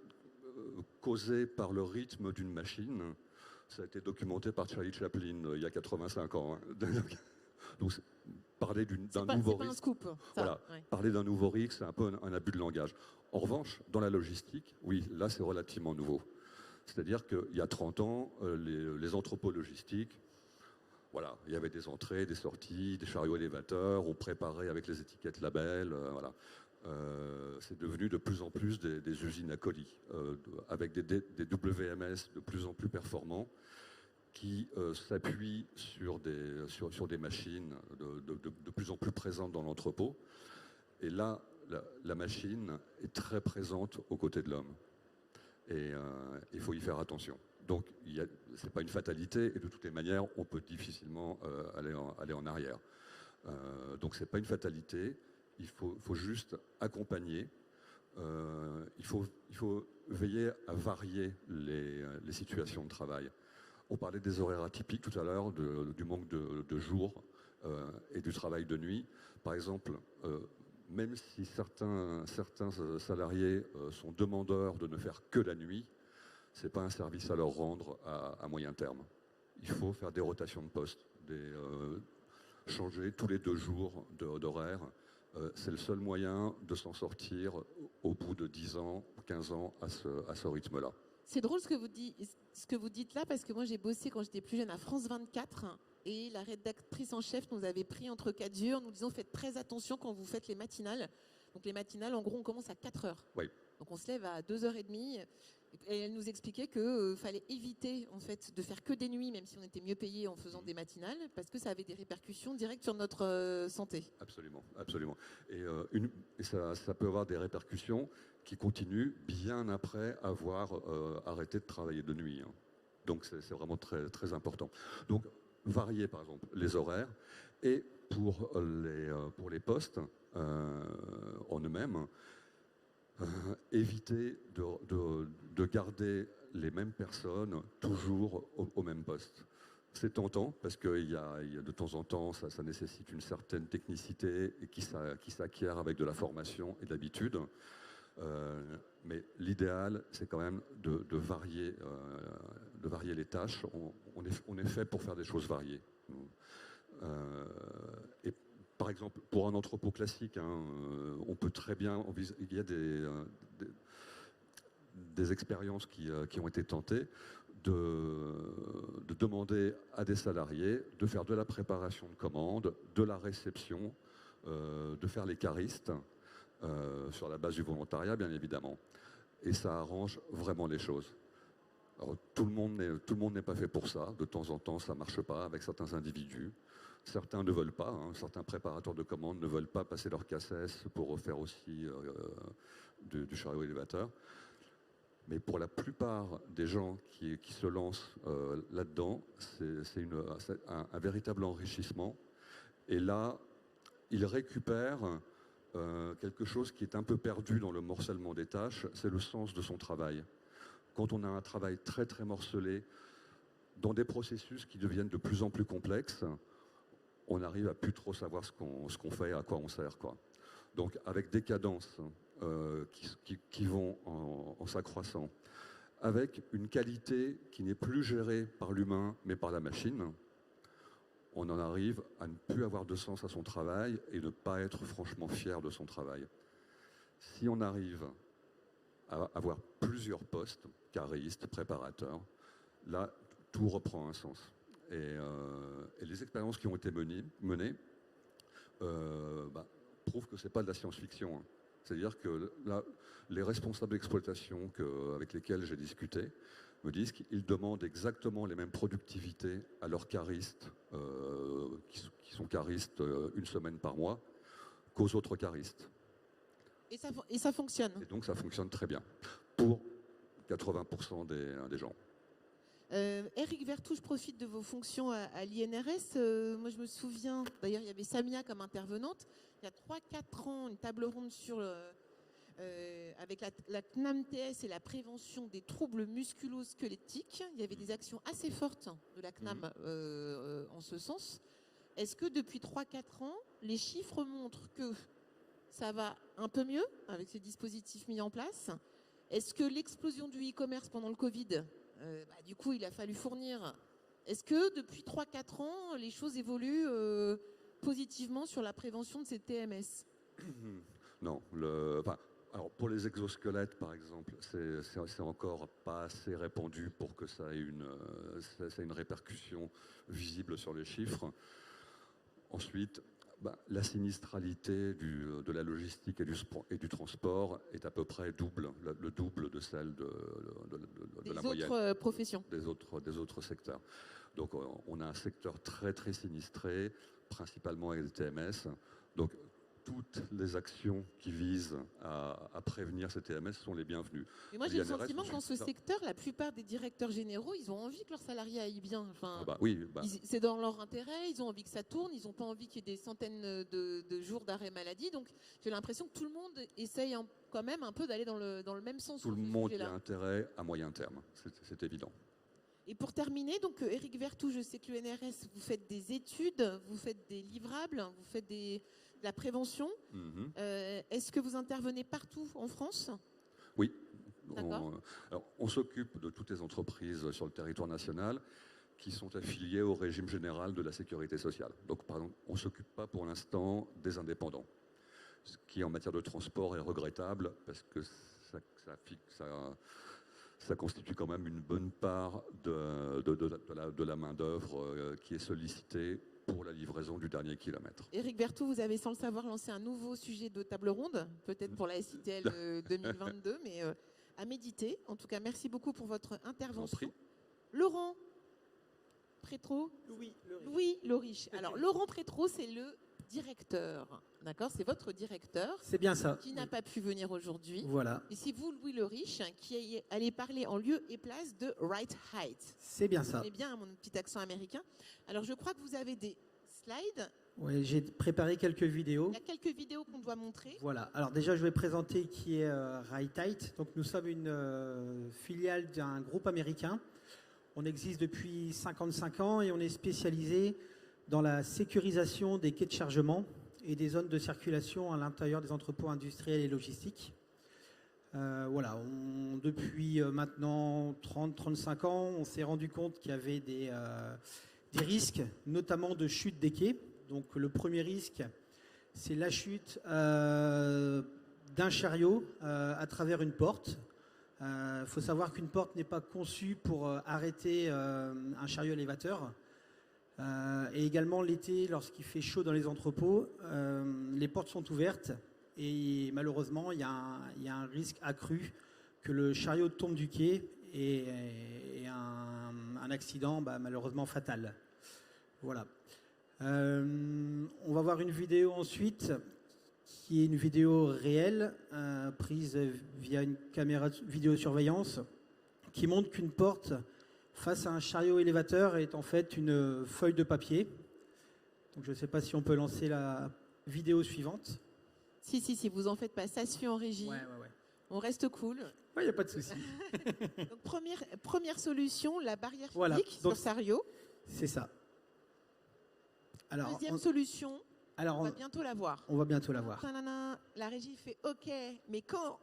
Speaker 7: causé par le rythme d'une machine, ça a été documenté par Charlie Chaplin il y a 85 ans. Donc, parler d'un nouveau risque,
Speaker 1: un scoop, ça,
Speaker 7: voilà, ouais. Parler d'un nouveau risque, c'est un peu un abus de langage. En revanche, dans la logistique, oui, là c'est relativement nouveau. C'est-à-dire qu'il y a 30 ans, les entrepôts logistiques, Voilà, il y avait des entrées, des sorties, des chariots élévateurs, on préparait avec les étiquettes labels, voilà. C'est devenu de plus en plus des usines à colis, avec des WMS de plus en plus performants qui s'appuient sur des machines de plus en plus présentes dans l'entrepôt. Et là, la machine est très présente aux côtés de l'homme. Et il faut y faire attention. Donc, ce n'est pas une fatalité, et de toutes les manières, on peut difficilement aller en arrière. Donc, ce n'est pas une fatalité, il faut juste accompagner. Il faut veiller à varier les situations de travail. On parlait des horaires atypiques tout à l'heure, du manque de jours et du travail de nuit. Par exemple, même si certains salariés sont demandeurs de ne faire que la nuit, ce n'est pas un service à leur rendre à moyen terme. Il faut faire des rotations de postes, changer tous les 2 jours d'horaire. C'est le seul moyen de s'en sortir au bout de 10 ans, 15 ans à ce rythme-là.
Speaker 1: C'est drôle ce que vous dites là, parce que moi j'ai bossé quand j'étais plus jeune à France 24 et la rédactrice en chef nous avait pris entre 4 yeux en nous disant faites très attention quand vous faites les matinales. Donc les matinales, en gros, on commence à 4 heures.
Speaker 7: Oui.
Speaker 1: Donc on se lève à 2h30 et elle nous expliquait qu'il fallait éviter en fait de faire que des nuits, même si on était mieux payé en faisant des matinales, parce que ça avait des répercussions directes sur notre santé.
Speaker 7: Absolument, absolument. Et ça peut avoir des répercussions qui continuent bien après avoir arrêté de travailler de nuit. Hein. Donc c'est vraiment très, très important. Donc varier par exemple les horaires et pour les postes en eux-mêmes, éviter de garder les mêmes personnes toujours au même poste. C'est tentant parce que de temps en temps, ça nécessite une certaine technicité et qui s'acquiert avec de la formation et de l'habitude. Mais l'idéal, c'est quand même de varier les tâches. On est fait pour faire des choses variées. Et par exemple, pour un entrepôt classique, hein, on peut très bien... Il y a des expériences qui ont été tentées de demander à des salariés de faire de la préparation de commandes, de la réception, de faire les caristes, sur la base du volontariat, bien évidemment. Et ça arrange vraiment les choses. Alors, tout le monde n'est pas fait pour ça. De temps en temps, ça ne marche pas avec certains individus. Certains ne veulent pas, hein, certains préparateurs de commandes ne veulent pas passer leur CACES pour faire aussi du chariot élévateur. Mais pour la plupart des gens qui se lancent là-dedans, c'est un véritable enrichissement. Et là, ils récupèrent quelque chose qui est un peu perdu dans le morcellement des tâches, c'est le sens de son travail. Quand on a un travail très très morcelé, dans des processus qui deviennent de plus en plus complexes, on n'arrive à plus trop savoir ce qu'on fait, à quoi on sert, quoi. Donc avec des cadences qui vont en s'accroissant, avec une qualité qui n'est plus gérée par l'humain mais par la machine, on en arrive à ne plus avoir de sens à son travail et ne pas être franchement fier de son travail. Si on arrive à avoir plusieurs postes, caristes, préparateurs, là, tout reprend un sens. Et les expériences qui ont été menées prouvent que ce n'est pas de la science-fiction. Hein. C'est-à-dire que là, les responsables d'exploitation avec lesquels j'ai discuté me disent qu'ils demandent exactement les mêmes productivités à leurs caristes, qui sont caristes 1 semaine par mois, qu'aux autres caristes.
Speaker 1: Et ça fonctionne.
Speaker 7: Et donc ça fonctionne très bien pour 80% des gens.
Speaker 1: Éric Vertou, je profite de vos fonctions à l'INRS. Moi, je me souviens, d'ailleurs, il y avait Samia comme intervenante. Il y a 3-4 ans, une table ronde avec la CNAM-TS et la prévention des troubles musculo-squelettiques. Il y avait des actions assez fortes de la CNAM en ce sens. Est-ce que depuis 3-4 ans, les chiffres montrent que ça va un peu mieux avec ces dispositifs mis en place? Est-ce que l'explosion du e-commerce pendant le Covid, du coup, il a fallu fournir... Est-ce que depuis 3-4 ans, les choses évoluent positivement sur la prévention de ces TMS?
Speaker 7: Non. Alors pour les exosquelettes, par exemple, c'est encore pas assez répandu pour que ça ait une répercussion visible sur les chiffres. Ensuite, la sinistralité de la logistique et du transport est à peu près le double de celle de la moyenne.
Speaker 1: Des autres professions.
Speaker 7: Des autres secteurs. Donc on a un secteur très très sinistré, principalement avec des TMS. Donc toutes les actions qui visent à prévenir ces TMS sont les bienvenues.
Speaker 1: Mais moi, j'ai le sentiment que dans ce secteur, la plupart des directeurs généraux, ils ont envie que leurs salariés aillent bien. Enfin, c'est dans leur intérêt, ils ont envie que ça tourne, ils n'ont pas envie qu'il y ait des centaines de jours d'arrêt maladie. Donc, j'ai l'impression que tout le monde essaye quand même un peu d'aller dans le même sens.
Speaker 7: Tout le monde y a intérêt à moyen terme, c'est évident.
Speaker 1: Et pour terminer, donc Éric Vertou, je sais que l'UNRS, vous faites des études, vous faites des livrables, vous faites de la prévention. Est-ce que vous intervenez partout en France ?
Speaker 7: Oui. On s'occupe de toutes les entreprises sur le territoire national qui sont affiliées au régime général de la sécurité sociale. Donc, par exemple, on ne s'occupe pas pour l'instant des indépendants, ce qui en matière de transport est regrettable parce que ça constitue quand même une bonne part de la main-d'œuvre qui est sollicitée pour la livraison du dernier kilomètre.
Speaker 1: Éric Vertou, vous avez sans le savoir lancé un nouveau sujet de table ronde, peut-être pour la SITL 2022, mais à méditer. En tout cas, merci beaucoup pour votre intervention. Laurent Prétro. Louis Loriche. Alors, Laurent Prétro, c'est le directeur. D'accord, c'est votre directeur.
Speaker 8: C'est bien ça.
Speaker 1: Qui n'a pas pu venir aujourd'hui.
Speaker 8: Voilà.
Speaker 1: Et c'est vous, Louis Loriche, qui allez parler en lieu et place de Right Height.
Speaker 8: C'est bien ça.
Speaker 1: C'est bien mon petit accent américain. Alors, je crois que vous avez des slides.
Speaker 8: Oui, j'ai préparé quelques vidéos.
Speaker 1: Il y a quelques vidéos qu'on doit montrer.
Speaker 8: Voilà. Alors déjà, je vais présenter qui est Right Height. Donc, nous sommes une filiale d'un groupe américain. On existe depuis 55 ans et on est spécialisé dans la sécurisation des quais de chargement et des zones de circulation à l'intérieur des entrepôts industriels et logistiques. Voilà, depuis maintenant 30-35 ans, on s'est rendu compte qu'il y avait des risques, notamment de chute des quais. Donc le premier risque, c'est la chute d'un chariot à travers une porte. Il faut savoir qu'une porte n'est pas conçue pour arrêter un chariot élévateur. Et également l'été, lorsqu'il fait chaud dans les entrepôts, les portes sont ouvertes et malheureusement, il y a un risque accru que le chariot tombe du quai et un accident malheureusement fatal. Voilà. On va voir une vidéo ensuite qui est une vidéo réelle prise via une caméra de vidéosurveillance qui montre qu'une porte face à un chariot élévateur est en fait une feuille de papier. Donc je ne sais pas si on peut lancer la vidéo suivante.
Speaker 1: Si, vous en faites pas, ça suit en régie.
Speaker 8: Ouais.
Speaker 1: On reste cool.
Speaker 8: Il n'y a pas de souci.
Speaker 1: Donc première solution, la barrière physique sur chariot.
Speaker 8: C'est ça. Alors,
Speaker 1: deuxième solution, on va bientôt la voir.
Speaker 8: On va bientôt la voir.
Speaker 1: La régie fait OK, mais quand...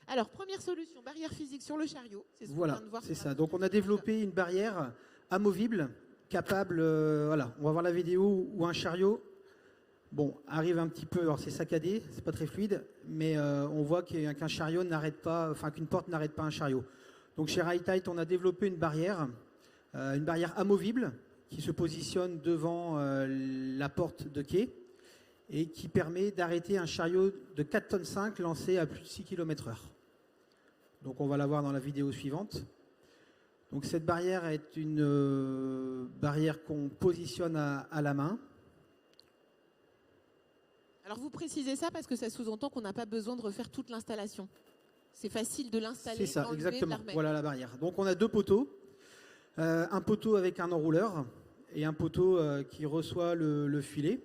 Speaker 1: Alors, première solution, barrière physique sur le chariot.
Speaker 8: Voilà, c'est ça. Donc, on a développé une barrière amovible, capable... voilà, on va voir la vidéo où un chariot, arrive un petit peu... Alors, c'est saccadé, c'est pas très fluide, mais on voit qu'un chariot n'arrête pas... Enfin, qu'une porte n'arrête pas un chariot. Donc, chez Right Height, on a développé une barrière amovible qui se positionne devant la porte de quai et qui permet d'arrêter un chariot de 4,5 tonnes lancé à plus de 6 km/h. Donc on va la voir dans la vidéo suivante. Donc cette barrière est une barrière qu'on positionne à la main.
Speaker 1: Alors vous précisez ça parce que ça sous-entend qu'on n'a pas besoin de refaire toute l'installation. C'est facile de l'installer.
Speaker 8: C'est ça, exactement. Voilà la barrière. Donc on a deux poteaux. Un poteau avec un enrouleur et un poteau qui reçoit le filet.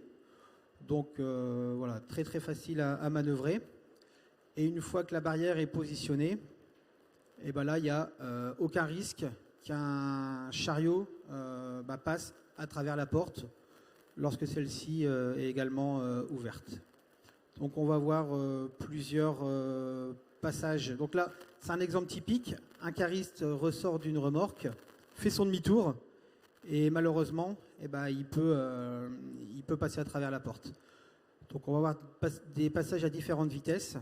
Speaker 8: Donc voilà, très très facile à manœuvrer. Et une fois que la barrière est positionnée, et là il n'y a aucun risque qu'un chariot passe à travers la porte lorsque celle-ci est également ouverte. Donc on va voir plusieurs passages. Donc là, c'est un exemple typique. Un cariste ressort d'une remorque, fait son demi-tour et malheureusement, il peut passer à travers la porte. Donc on va avoir des passages à différentes vitesses.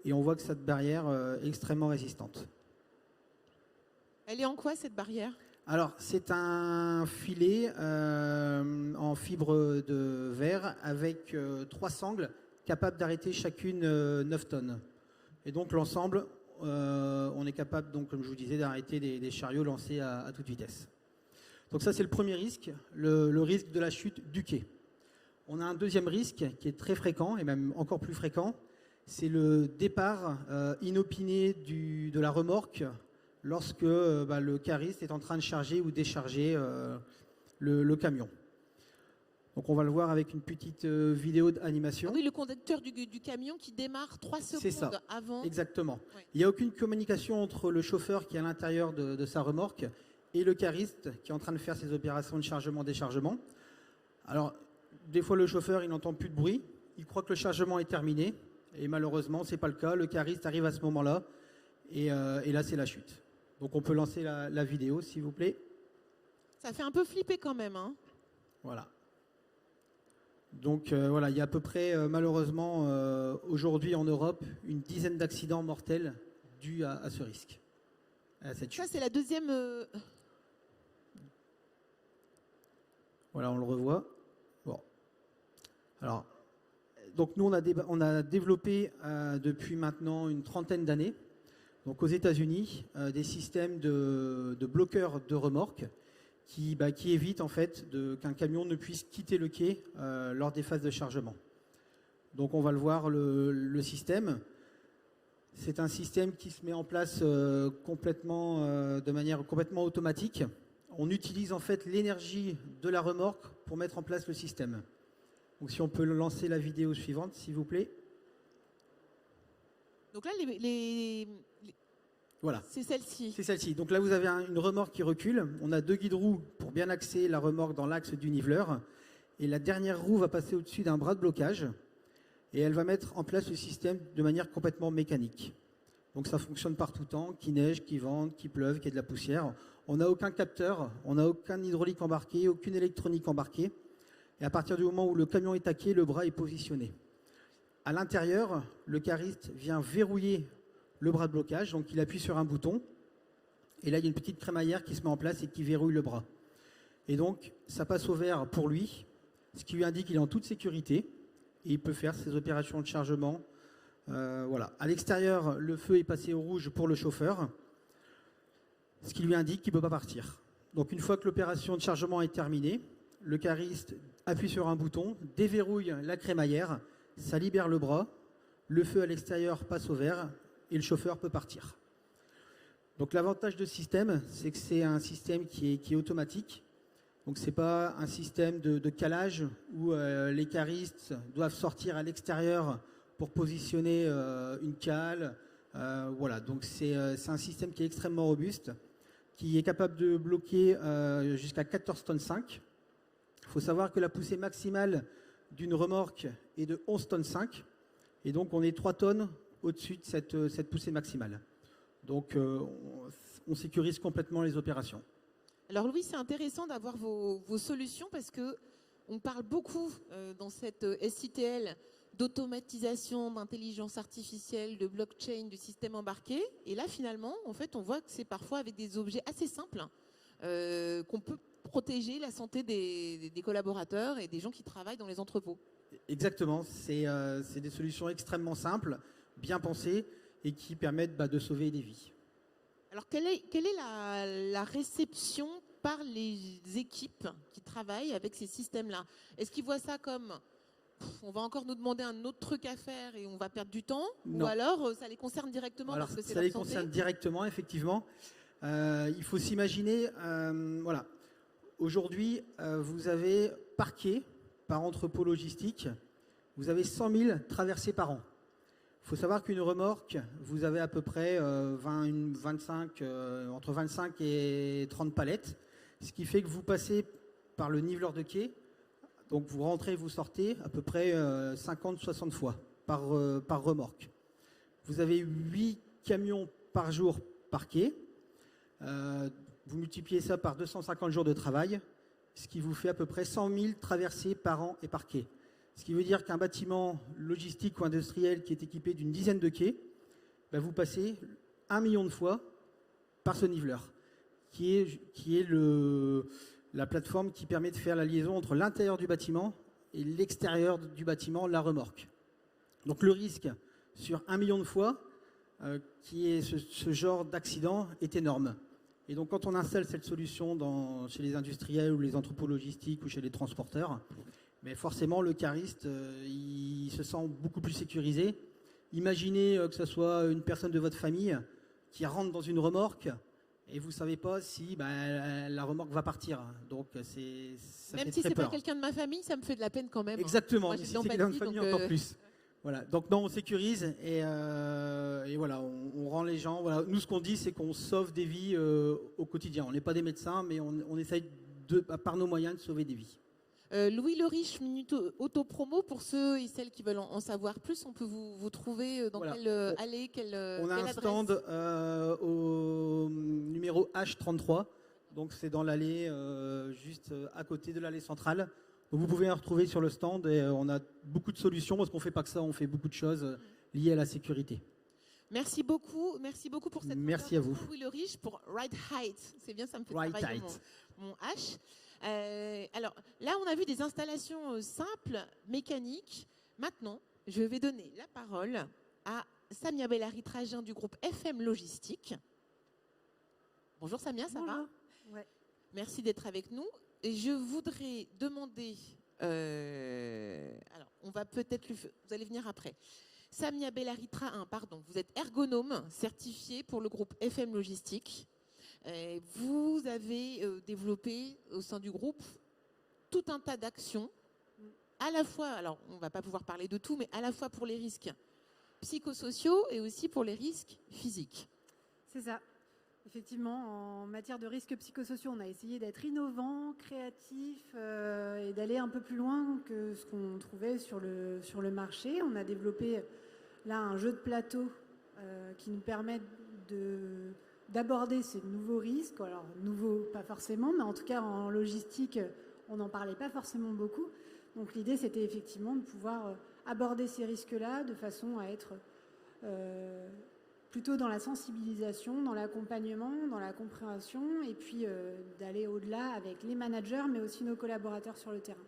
Speaker 8: Et on voit que cette barrière est extrêmement résistante.
Speaker 1: Elle est en quoi cette barrière?
Speaker 8: Alors, c'est un filet en fibre de verre avec 3 sangles capables d'arrêter chacune 9 tonnes. Et donc l'ensemble, on est capable, donc, comme je vous disais, d'arrêter des chariots lancés à toute vitesse. Donc ça, c'est le premier risque, le risque de la chute du quai. On a un deuxième risque qui est très fréquent, et même encore plus fréquent, c'est le départ inopiné de la remorque lorsque le cariste est en train de charger ou décharger le camion. Donc on va le voir avec une petite vidéo d'animation.
Speaker 1: Ah oui, le conducteur du camion qui démarre 3 secondes avant.
Speaker 8: Exactement.
Speaker 1: Ouais.
Speaker 8: Il n'y a aucune communication entre le chauffeur qui est à l'intérieur de sa remorque et le cariste qui est en train de faire ses opérations de chargement-déchargement. Alors, des fois, le chauffeur, il n'entend plus de bruit. Il croit que le chargement est terminé. Et malheureusement, ce n'est pas le cas. Le cariste arrive à ce moment-là. Et là, c'est la chute. Donc, on peut lancer la vidéo, s'il vous plaît.
Speaker 1: Ça fait un peu flipper quand même. Hein.
Speaker 8: Voilà. Donc, voilà, il y a à peu près, malheureusement, aujourd'hui en Europe, une dizaine d'accidents mortels dus à ce risque. À cette chute.
Speaker 1: Ça, c'est la deuxième...
Speaker 8: Voilà, on le revoit. Bon. Alors, donc nous, on a développé depuis maintenant une trentaine d'années, donc aux États-Unis, des systèmes de bloqueurs de remorques qui évitent en fait qu'un camion ne puisse quitter le quai lors des phases de chargement. Donc on va le voir, le système. C'est un système qui se met en place de manière complètement automatique. On utilise en fait l'énergie de la remorque pour mettre en place le système. Donc si on peut lancer la vidéo suivante, s'il vous plaît.
Speaker 1: Donc là,
Speaker 8: voilà.
Speaker 1: C'est celle-ci.
Speaker 8: C'est celle-ci. Donc là, vous avez une remorque qui recule. On a 2 guides-roues pour bien axer la remorque dans l'axe du niveleur. Et la dernière roue va passer au-dessus d'un bras de blocage. Et elle va mettre en place le système de manière complètement mécanique. Donc ça fonctionne par tout temps, qu'il neige, qu'il vente, qu'il pleuve, qu'il y ait de la poussière. On n'a aucun capteur, on n'a aucun hydraulique embarqué, aucune électronique embarquée. Et à partir du moment où le camion est à quai, le bras est positionné. À l'intérieur, le cariste vient verrouiller le bras de blocage, donc il appuie sur un bouton. Et là, il y a une petite crémaillère qui se met en place et qui verrouille le bras. Et donc, ça passe au vert pour lui, ce qui lui indique qu'il est en toute sécurité. Et il peut faire ses opérations de chargement. Voilà. À l'extérieur, le feu est passé au rouge pour le chauffeur, ce qui lui indique qu'il ne peut pas partir. Donc une fois que l'opération de chargement est terminée, le cariste appuie sur un bouton, déverrouille la crémaillère, ça libère le bras, le feu à l'extérieur passe au vert et le chauffeur peut partir. Donc l'avantage de ce système, c'est que c'est un système qui est automatique. Donc ce n'est pas un système de calage où les caristes doivent sortir à l'extérieur pour positionner une cale. Voilà, donc c'est un système qui est extrêmement robuste, qui est capable de bloquer jusqu'à 14 tonnes 5. Il faut savoir que la poussée maximale d'une remorque est de 11 tonnes 5. Et donc on est 3 tonnes au-dessus de cette poussée maximale. Donc on sécurise complètement les opérations.
Speaker 1: Alors Louis, c'est intéressant d'avoir vos solutions parce que on parle beaucoup dans cette SITL d'automatisation, d'intelligence artificielle, de blockchain, du système embarqué. Et là, finalement, en fait, on voit que c'est parfois avec des objets assez simples qu'on peut protéger la santé des collaborateurs et des gens qui travaillent dans les entrepôts.
Speaker 8: Exactement. C'est des solutions extrêmement simples, bien pensées et qui permettent de sauver des vies.
Speaker 1: Alors, quelle est la réception par les équipes qui travaillent avec ces systèmes-là? Est-ce qu'ils voient ça comme on va encore nous demander un autre truc à faire et on va perdre du temps?
Speaker 8: Non.
Speaker 1: Ou alors ça les concerne directement?
Speaker 8: Alors,
Speaker 1: parce que c'est
Speaker 8: ça les
Speaker 1: leur santé
Speaker 8: concerne directement, effectivement. Il faut s'imaginer, voilà. Aujourd'hui, vous avez parqué par entrepôt logistique, vous avez 100 000 traversées par an. Il faut savoir qu'une remorque, vous avez à peu près entre 25 et 30 palettes, ce qui fait que vous passez par le niveleur de quai, donc vous rentrez, vous sortez à peu près 50-60 fois par remorque. Vous avez 8 camions par jour parqués, vous multipliez ça par 250 jours de travail, ce qui vous fait à peu près 100 000 traversées par an et par quai. Ce qui veut dire qu'un bâtiment logistique ou industriel qui est équipé d'une dizaine de quais, vous passez 1 million de fois par ce niveleur, qui est la plateforme qui permet de faire la liaison entre l'intérieur du bâtiment et l'extérieur du bâtiment, la remorque. Donc le risque sur 1 million de fois, qui est ce genre d'accident, est énorme. Et donc quand on installe cette solution chez les industriels ou les entrepôts logistiques ou chez les transporteurs, mais forcément le cariste, il se sent beaucoup plus sécurisé. Imaginez que ce soit une personne de votre famille qui rentre dans une remorque et vous ne savez pas si la remorque va partir. Donc ça
Speaker 1: même
Speaker 8: fait
Speaker 1: si
Speaker 8: très
Speaker 1: c'est
Speaker 8: peur.
Speaker 1: pas quelqu'un de ma famille, ça me fait de la peine quand même.
Speaker 8: Exactement,
Speaker 1: Moi,
Speaker 8: mais
Speaker 1: j'ai
Speaker 8: si
Speaker 1: de
Speaker 8: c'est quelqu'un de
Speaker 1: l'empathie,
Speaker 8: famille,
Speaker 1: donc,
Speaker 8: encore plus. Voilà. Donc non, on sécurise et voilà, on rend les gens. Voilà. Nous, ce qu'on dit, c'est qu'on sauve des vies au quotidien. On n'est pas des médecins, mais on essaye par nos moyens de sauver des vies.
Speaker 1: Louis Le Riche, Minute Auto-Promo, pour ceux et celles qui veulent en savoir plus, on peut vous trouver dans
Speaker 8: Voilà.
Speaker 1: quelle allée, quelle
Speaker 8: On a
Speaker 1: quelle
Speaker 8: un
Speaker 1: adresse
Speaker 8: stand au numéro H33, donc c'est dans l'allée juste à côté de l'allée centrale. Donc vous pouvez la retrouver sur le stand et on a beaucoup de solutions parce qu'on ne fait pas que ça, on fait beaucoup de choses liées à la sécurité.
Speaker 1: Merci beaucoup pour cette
Speaker 8: Merci à vous.
Speaker 1: Louis Le Riche pour Ride Height. C'est bien, ça me fait
Speaker 8: Ride
Speaker 1: travailler
Speaker 8: Height.
Speaker 1: mon H. Alors là, on a vu des installations simples, mécaniques. Maintenant, je vais donner la parole à Samia Bellari-Trajan du groupe FM Logistique. Bonjour Samia, ça va?
Speaker 9: Ouais.
Speaker 1: Merci d'être avec nous. Et je voudrais demander, alors on va peut-être vous allez venir après. Samia Bellari-Trajan, pardon, vous êtes ergonome certifié pour le groupe FM Logistique. Vous avez développé au sein du groupe tout un tas d'actions, à la fois, alors on ne va pas pouvoir parler de tout, mais à la fois pour les risques psychosociaux et aussi pour les risques physiques.
Speaker 9: C'est ça. Effectivement, en matière de risques psychosociaux, on a essayé d'être innovant, créatif et d'aller un peu plus loin que ce qu'on trouvait sur le marché. On a développé là un jeu de plateau qui nous permet d'aborder ces nouveaux risques. Alors, nouveaux, pas forcément, mais en tout cas, en logistique, on n'en parlait pas forcément beaucoup. Donc, l'idée, c'était effectivement de pouvoir aborder ces risques-là de façon à être plutôt dans la sensibilisation, dans l'accompagnement, dans la compréhension, et puis d'aller au-delà avec les managers, mais aussi nos collaborateurs sur le terrain.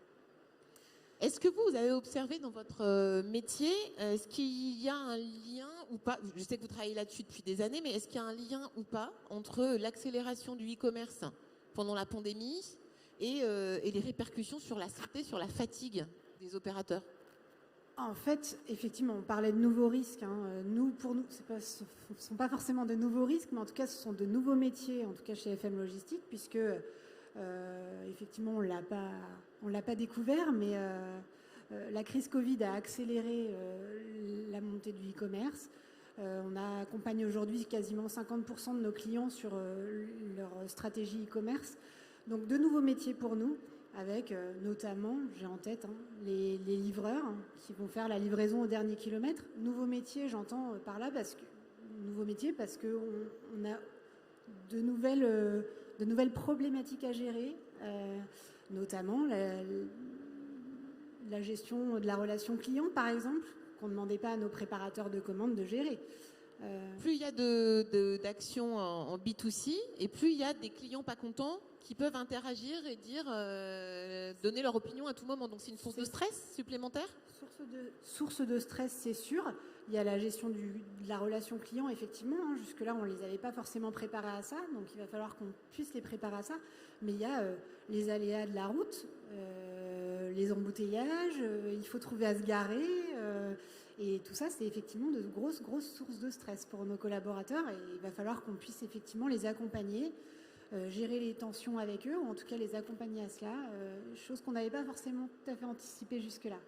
Speaker 1: Est-ce que vous avez observé dans votre métier, est-ce qu'il y a un lien ou pas, je sais que vous travaillez là-dessus depuis des années, mais est-ce qu'il y a un lien ou pas entre l'accélération du e-commerce pendant la pandémie et les répercussions sur la santé, sur la fatigue des opérateurs?
Speaker 9: En fait, effectivement, on parlait de nouveaux risques. Pour nous, ce ne sont pas forcément de nouveaux risques, mais en tout cas, ce sont de nouveaux métiers, en tout cas chez FM Logistique, puisque effectivement, on l'a pas découvert, mais la crise Covid a accéléré la montée du e-commerce. On accompagne aujourd'hui quasiment 50% de nos clients sur leur stratégie e-commerce. Donc, de nouveaux métiers pour nous, avec notamment, j'ai en tête, les livreurs qui vont faire la livraison au dernier kilomètre. Nouveau métier, j'entends par là, parce qu'on a de nouvelles problématiques à gérer, notamment la gestion de la relation client, par exemple, qu'on ne demandait pas à nos préparateurs de commandes de gérer.
Speaker 1: Plus il y a d'actions en B2C, et plus il y a des clients pas contents qui peuvent interagir et dire, donner leur opinion à tout moment. Donc c'est une source de stress supplémentaire?
Speaker 9: Source de stress, c'est sûr. Il y a la gestion de la relation client, effectivement. Jusque-là, on ne les avait pas forcément préparés à ça, donc il va falloir qu'on puisse les préparer à ça. Mais il y a les aléas de la route, les embouteillages, il faut trouver à se garer. Et tout ça, c'est effectivement de grosses sources de stress pour nos collaborateurs. Et il va falloir qu'on puisse effectivement les accompagner, gérer les tensions avec eux, ou en tout cas les accompagner à cela, chose qu'on n'avait pas forcément tout à fait anticipée jusque-là.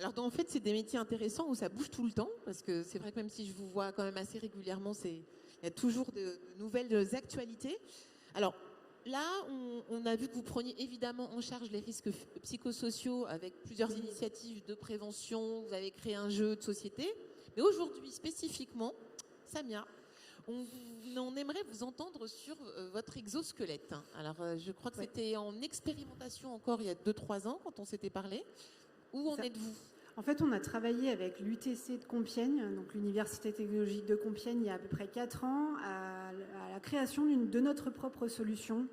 Speaker 1: Alors en fait, c'est des métiers intéressants où ça bouge tout le temps, parce que c'est vrai que même si je vous vois quand même assez régulièrement, il y a toujours de nouvelles actualités. Alors là, on a vu que vous preniez évidemment en charge les risques psychosociaux avec plusieurs initiatives de prévention, vous avez créé un jeu de société. Mais aujourd'hui, spécifiquement, Samia, on aimerait vous entendre sur votre exosquelette. Alors je crois que c'était en expérimentation encore il y a 2-3 ans quand on s'était parlé. Où en êtes-vous?
Speaker 9: En fait, on a travaillé avec l'UTC de Compiègne, donc l'Université technologique de Compiègne, il y a à peu près 4 ans, à la création de notre propre solution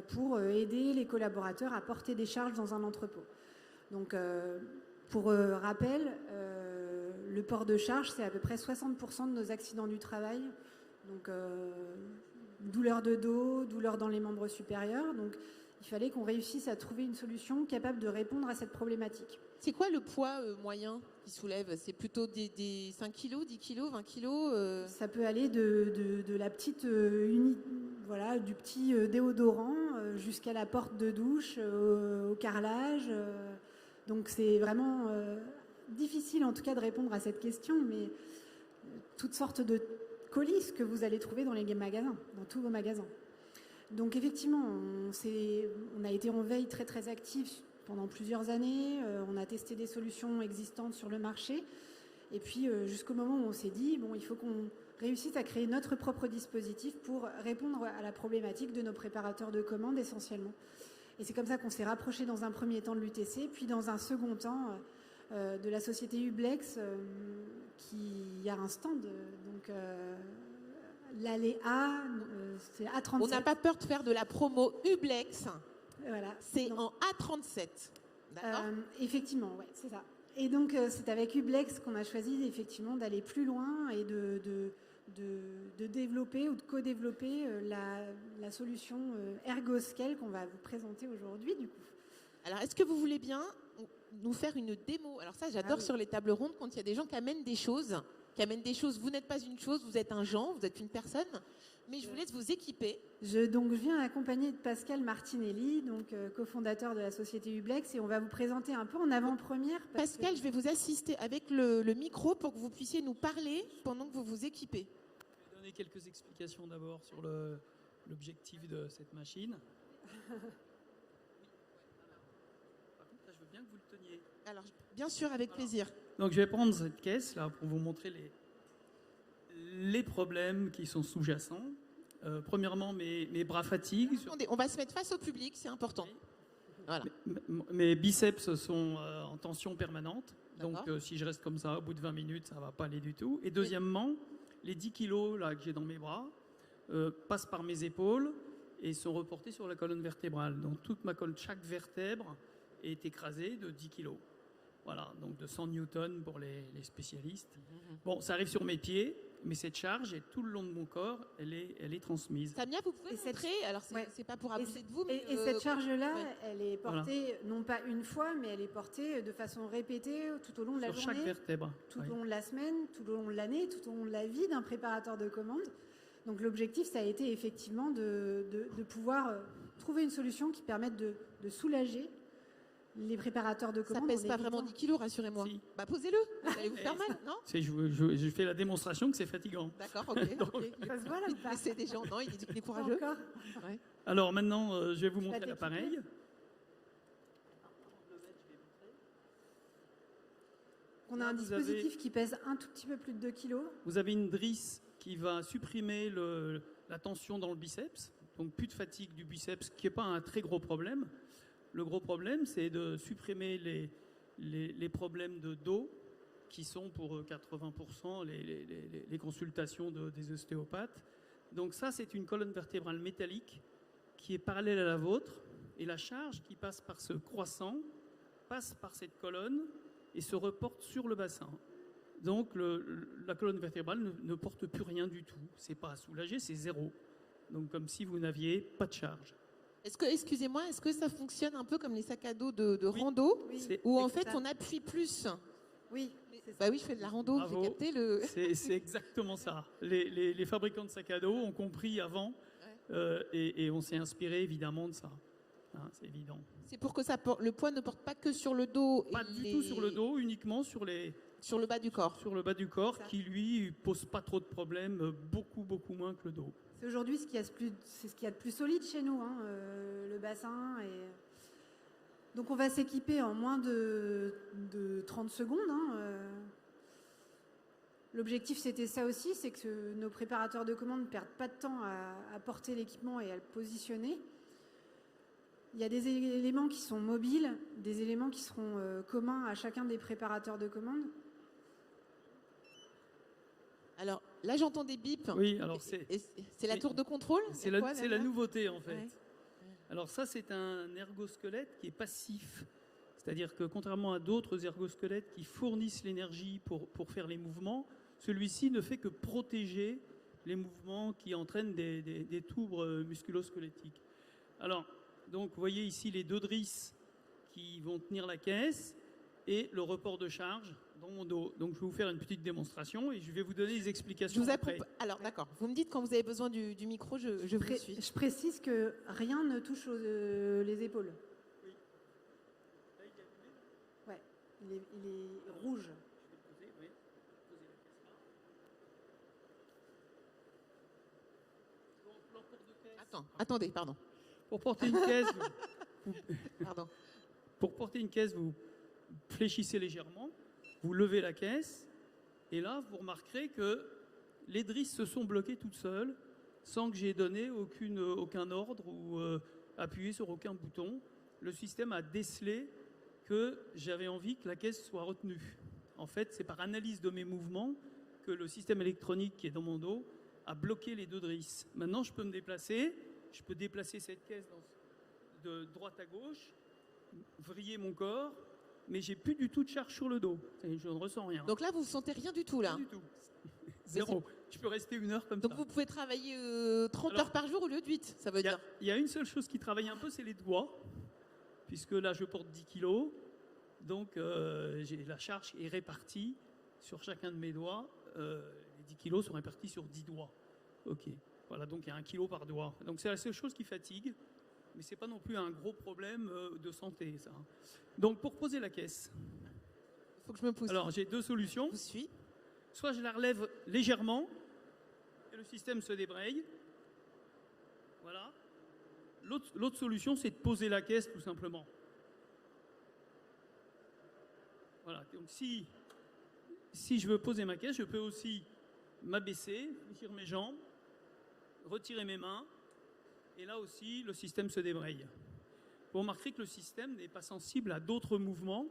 Speaker 9: pour aider les collaborateurs à porter des charges dans un entrepôt. Donc, pour rappel, le port de charge, c'est à peu près 60% de nos accidents du travail. Donc, douleur de dos, douleur dans les membres supérieurs. Donc, il fallait qu'on réussisse à trouver une solution capable de répondre à cette problématique.
Speaker 1: C'est quoi le poids moyen qui soulève? C'est plutôt des 5 kg, 10 kg, 20 kg
Speaker 9: Ça peut aller de la petite voilà, du petit déodorant jusqu'à la porte de douche, au carrelage. Donc c'est vraiment difficile en tout cas de répondre à cette question, mais toutes sortes de colis que vous allez trouver dans les magasins, dans tous vos magasins. Donc effectivement, on a été en veille très très active pendant plusieurs années. On a testé des solutions existantes sur le marché. Et puis jusqu'au moment où on s'est dit, bon, il faut qu'on réussisse à créer notre propre dispositif pour répondre à la problématique de nos préparateurs de commandes essentiellement. Et c'est comme ça qu'on s'est rapproché dans un premier temps de l'UTC, puis dans un second temps de la société Ublex qui a un stand. Donc l'allée A, c'est A37.
Speaker 1: On n'a pas peur de faire de la promo Ublex.
Speaker 9: Voilà.
Speaker 1: C'est en A37. D'accord.
Speaker 9: Effectivement, ouais, c'est ça. Et donc, c'est avec Ublex qu'on a choisi effectivement d'aller plus loin et de développer ou de co-développer la solution ErgoScale qu'on va vous présenter aujourd'hui, du coup.
Speaker 1: Alors, est-ce que vous voulez bien nous faire une démo? Alors ça, j'adore sur les tables rondes quand il y a des gens qui amènent des choses. Vous n'êtes pas une chose, vous êtes un genre, vous êtes une personne. Mais je vous laisse vous équiper.
Speaker 9: Je viens accompagné de Pascal Martinelli, donc cofondateur de la société Ublex, et on va vous présenter un peu en avant-première.
Speaker 1: Pascal, je vais vous assister avec le micro pour que vous puissiez nous parler pendant que vous vous équipez.
Speaker 10: Je vais donner quelques explications d'abord sur l'objectif de cette machine. Par contre, là, je veux bien que vous le teniez.
Speaker 1: Alors, bien sûr, avec plaisir.
Speaker 10: Donc, je vais prendre cette caisse là pour vous montrer les problèmes qui sont sous-jacents. Premièrement, mes bras fatiguent.
Speaker 1: Attendez, on va se mettre face au public, c'est important. Voilà.
Speaker 10: Mes biceps sont en tension permanente. Donc, si je reste comme ça, au bout de 20 minutes, ça ne va pas aller du tout. Et deuxièmement, les 10 kilos là, que j'ai dans mes bras passent par mes épaules et sont reportés sur la colonne vertébrale. Donc, toute ma colonne, chaque vertèbre est écrasée de 10 kilos. Voilà, donc de 100 newtons pour les spécialistes. Bon, ça arrive sur mes pieds, mais cette charge est tout le long de mon corps, elle est transmise.
Speaker 1: Samia, vous pouvez montrer? Alors, c'est pas pour abuser de vous, mais...
Speaker 9: Et cette charge-là, elle est portée, non pas une fois, mais elle est portée de façon répétée tout au long de la journée.
Speaker 10: Sur chaque vertèbre.
Speaker 9: Tout au long de la semaine, tout au long de l'année, tout au long de la vie d'un préparateur de commandes. Donc l'objectif, ça a été effectivement de pouvoir trouver une solution qui permette de soulager les préparateurs de commandes.
Speaker 1: Ça pèse pas vraiment 10 kilos, rassurez-moi.
Speaker 10: Si.
Speaker 1: Bah posez-le, vous allez vous faire mal, non?
Speaker 10: Je fais la démonstration que c'est fatigant.
Speaker 1: D'accord, ok.
Speaker 10: Donc,
Speaker 9: ça se voit là ou pas?
Speaker 1: C'est des gens, non, il est courageux.
Speaker 9: Encore.
Speaker 1: Ouais.
Speaker 10: Alors maintenant, je vais vous montrer l'appareil.
Speaker 9: On a un dispositif qui pèse un tout petit peu plus de 2 kilos.
Speaker 10: Vous avez une drisse qui va supprimer la tension dans le biceps, donc plus de fatigue du biceps, qui n'est pas un très gros problème. Le gros problème, c'est de supprimer les problèmes de dos, qui sont pour 80% les consultations des ostéopathes. Donc ça, c'est une colonne vertébrale métallique qui est parallèle à la vôtre, et la charge qui passe par ce croissant passe par cette colonne et se reporte sur le bassin. Donc la colonne vertébrale ne porte plus rien du tout. C'est pas à soulager, c'est zéro. Donc comme si vous n'aviez pas de charge.
Speaker 1: Excusez-moi, est-ce que ça fonctionne un peu comme les sacs à dos de rando, où en fait on appuie plus?
Speaker 9: Oui.
Speaker 1: Bah oui, je fais de la rando, j'ai capté le...
Speaker 10: C'est exactement ça. Les fabricants de sacs à dos ont compris avant, et on s'est inspiré évidemment de ça. Hein, c'est évident.
Speaker 1: C'est pour que le poids ne porte pas que sur le dos.
Speaker 10: Pas du tout sur le dos, uniquement sur
Speaker 1: le bas du corps.
Speaker 10: Sur le bas du corps, qui lui pose pas trop de problèmes, beaucoup moins que le dos.
Speaker 9: C'est aujourd'hui ce qu'il y a de plus solide chez nous, hein, le bassin. Donc on va s'équiper en moins de 30 secondes. Hein, L'objectif, c'était ça aussi, c'est que nos préparateurs de commandes ne perdent pas de temps à porter l'équipement et à le positionner. Il y a des éléments qui sont mobiles, des éléments qui seront communs à chacun des préparateurs de commandes.
Speaker 1: Alors là, j'entends des bips.
Speaker 10: Oui, alors c'est
Speaker 1: la tour de contrôle.
Speaker 10: C'est la nouveauté en fait. Ouais. Alors ça, c'est un ergosquelette qui est passif. C'est-à-dire que contrairement à d'autres ergosquelettes qui fournissent l'énergie pour faire les mouvements, celui-ci ne fait que protéger les mouvements qui entraînent des tours musculo-squelettiques. Alors, donc, vous voyez ici les 2 drisses qui vont tenir la caisse et le report de charge dans mon dos. Donc, je vais vous faire une petite démonstration et je vais vous donner des explications après.
Speaker 1: Alors, d'accord. Vous me dites quand vous avez besoin du micro, je vous suis.
Speaker 9: Je précise que rien ne touche les épaules.
Speaker 10: Oui. Là, il est allumé ?
Speaker 9: Ouais, il est rouge.
Speaker 10: Je vais poser, oui. Poser la caisse là. Donc, l'emport de caisse.
Speaker 1: Attendez, pardon.
Speaker 10: Pour porter une caisse,
Speaker 1: Pardon.
Speaker 10: Pour porter une caisse, vous fléchissez légèrement, vous levez la caisse, et là, vous remarquerez que les drisses se sont bloquées toutes seules, sans que j'ai donné aucun ordre ou appuyé sur aucun bouton. Le système a décelé que j'avais envie que la caisse soit retenue. En fait, c'est par analyse de mes mouvements que le système électronique qui est dans mon dos a bloqué les 2 drisses. Maintenant, je peux me déplacer. Je peux déplacer cette caisse de droite à gauche, vriller mon corps, mais j'ai plus du tout de charge sur le dos. Et je ne ressens rien.
Speaker 1: Donc là, vous ne sentez rien du tout, là?
Speaker 10: Rien du tout. Zéro. Je peux rester 1 heure comme
Speaker 1: Donc
Speaker 10: ça.
Speaker 1: vous pouvez travailler 30 heures par jour au lieu de 8, ça veut dire?
Speaker 10: Il y a une seule chose qui travaille un peu, c'est les doigts, puisque là, je porte 10 kilos. Donc, la charge est répartie sur chacun de mes doigts. Les 10 kilos sont répartis sur 10 doigts. OK. Voilà, donc il y a 1 kilo par doigt. Donc c'est la seule chose qui fatigue, mais ce n'est pas non plus un gros problème de santé, ça. Donc pour poser la caisse,
Speaker 1: il faut que je me pousse.
Speaker 10: Alors j'ai 2 solutions.
Speaker 1: Je vous suis.
Speaker 10: Soit je la relève légèrement et le système se débraye. Voilà. L'autre solution, c'est de poser la caisse tout simplement. Voilà. Donc si je veux poser ma caisse, je peux aussi m'abaisser, fléchir mes jambes, retirer mes mains, et là aussi, le système se débraye. Vous remarquerez que le système n'est pas sensible à d'autres mouvements.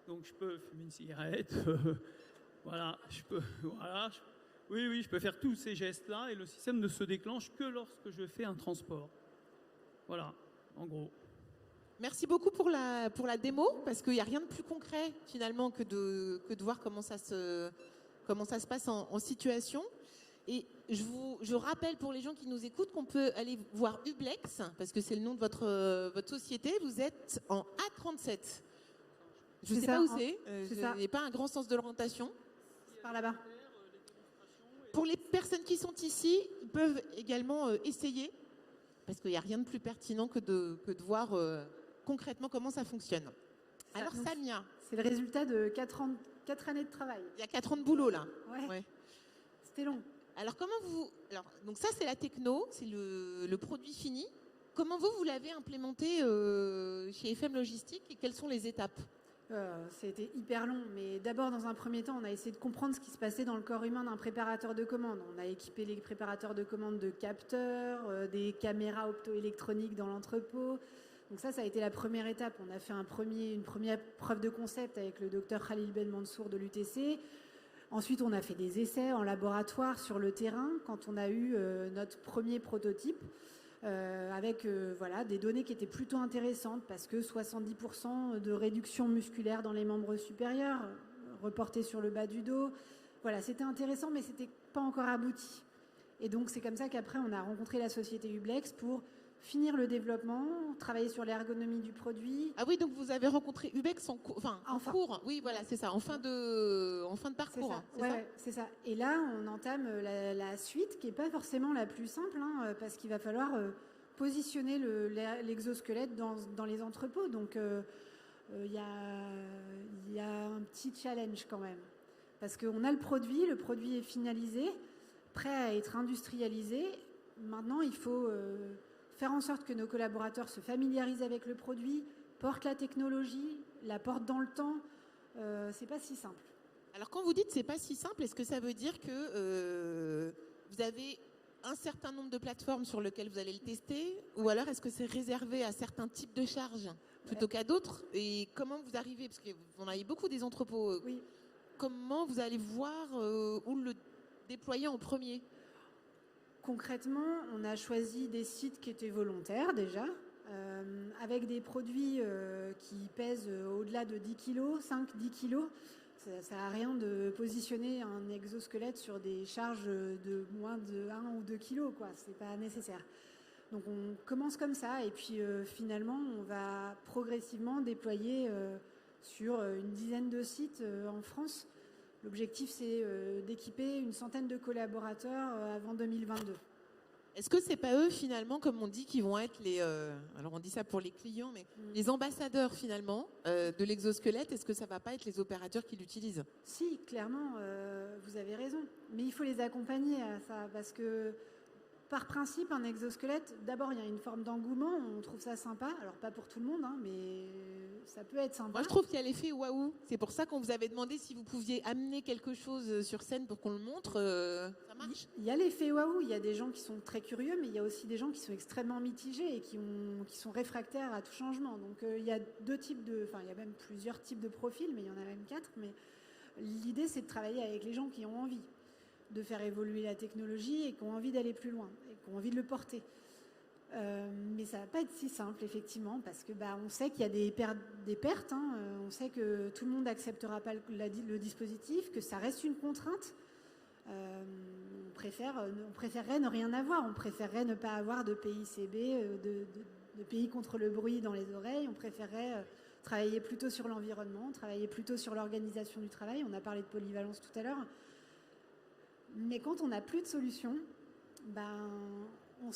Speaker 10: Donc, je peux fumer une cigarette, voilà, je peux faire tous ces gestes-là, et le système ne se déclenche que lorsque je fais un transport. Voilà, en gros.
Speaker 1: Merci beaucoup pour la démo, parce qu'il n'y a rien de plus concret, finalement, que de voir comment ça se passe en situation. Et je rappelle pour les gens qui nous écoutent qu'on peut aller voir Ublex, parce que c'est le nom de votre société. Vous êtes en A37. Je ne sais pas où c'est. Il n'y a pas un grand sens de l'orientation.
Speaker 9: Par là-bas.
Speaker 1: Pour les personnes qui sont ici, ils peuvent également essayer, parce qu'il n'y a rien de plus pertinent que de voir concrètement comment ça fonctionne. Alors Samia.
Speaker 9: C'est le résultat de 4 années de travail.
Speaker 1: Il y a 4 ans de boulot là.
Speaker 9: Ouais. C'était long.
Speaker 1: Alors donc ça c'est la techno, c'est le produit fini. Comment vous l'avez implémenté chez FM Logistique et quelles sont les étapes?
Speaker 9: C'était hyper long, mais d'abord dans un premier temps on a essayé de comprendre ce qui se passait dans le corps humain d'un préparateur de commande. On a équipé les préparateurs de commande de capteurs, des caméras optoélectroniques dans l'entrepôt. Donc ça a été la première étape. On a fait une première preuve de concept avec le docteur Khalil Ben Mansour de l'UTC. Ensuite, on a fait des essais en laboratoire sur le terrain quand on a eu notre premier prototype avec des données qui étaient plutôt intéressantes parce que 70% de réduction musculaire dans les membres supérieurs reportés sur le bas du dos. Voilà, c'était intéressant, mais c'était pas encore abouti. Et donc, c'est comme ça qu'après, on a rencontré la société Ublex pour finir le développement, travailler sur l'ergonomie du produit.
Speaker 1: Ah oui, donc vous avez rencontré Ublex en cours. Oui, voilà, c'est ça, en fin de parcours.
Speaker 9: C'est ça. Et là, on entame la suite qui n'est pas forcément la plus simple, parce qu'il va falloir positionner l'exosquelette dans les entrepôts. Donc, il y a un petit challenge quand même. Parce qu'on a le produit est finalisé, prêt à être industrialisé. Maintenant, il faut faire en sorte que nos collaborateurs se familiarisent avec le produit, portent la technologie, la portent dans le temps. C'est pas si simple.
Speaker 1: Alors quand vous dites c'est pas si simple, est-ce que ça veut dire que vous avez un certain nombre de plateformes sur lesquelles vous allez le tester, ou alors est-ce que c'est réservé à certains types de charges plutôt qu'à d'autres? Et comment vous arrivez, parce que vous en avez beaucoup des entrepôts,
Speaker 9: Oui.
Speaker 1: comment vous allez voir où le déployer en premier?
Speaker 9: Concrètement, on a choisi des sites qui étaient volontaires déjà, avec des produits qui pèsent au-delà de 10 kg, 5-10 kg. Ça ne sert à rien de positionner un exosquelette sur des charges de moins de 1 ou 2 kg, quoi. C'est pas nécessaire. Donc on commence comme ça et puis finalement on va progressivement déployer sur une dizaine de sites en France. L'objectif c'est d'équiper une centaine de collaborateurs avant 2022.
Speaker 1: Est-ce que c'est pas eux finalement, comme on dit, qui vont être les, alors on dit ça pour les clients, mais les ambassadeurs finalement de l'exosquelette? Est-ce que ça va pas être les opérateurs qui l'utilisent?
Speaker 9: Si, clairement, vous avez raison. Mais il faut les accompagner à ça parce que par principe, un exosquelette, d'abord il y a une forme d'engouement, on trouve ça sympa. Alors pas pour tout le monde, hein, mais ça peut être sympa.
Speaker 1: Moi je trouve qu'il y a l'effet waouh. C'est pour ça qu'on vous avait demandé si vous pouviez amener quelque chose sur scène pour qu'on le montre. Ça marche?
Speaker 9: Il y a l'effet waouh, il y a des gens qui sont très curieux, mais il y a aussi des gens qui sont extrêmement mitigés et qui sont réfractaires à tout changement. Donc il y a il y a même plusieurs types de profils, mais il y en a même 4. Mais l'idée c'est de travailler avec les gens qui ont envie de faire évoluer la technologie et qui ont envie d'aller plus loin et qui ont envie de le porter. Mais ça va pas être si simple effectivement parce que on sait qu'il y a des pertes. On sait que tout le monde n'acceptera pas le dispositif, que ça reste une contrainte. On préférerait ne rien avoir. On préférerait ne pas avoir de PICB, de pays contre le bruit dans les oreilles. On préférerait travailler plutôt sur l'environnement, travailler plutôt sur l'organisation du travail. On a parlé de polyvalence tout à l'heure. Mais quand on n'a plus de solution, on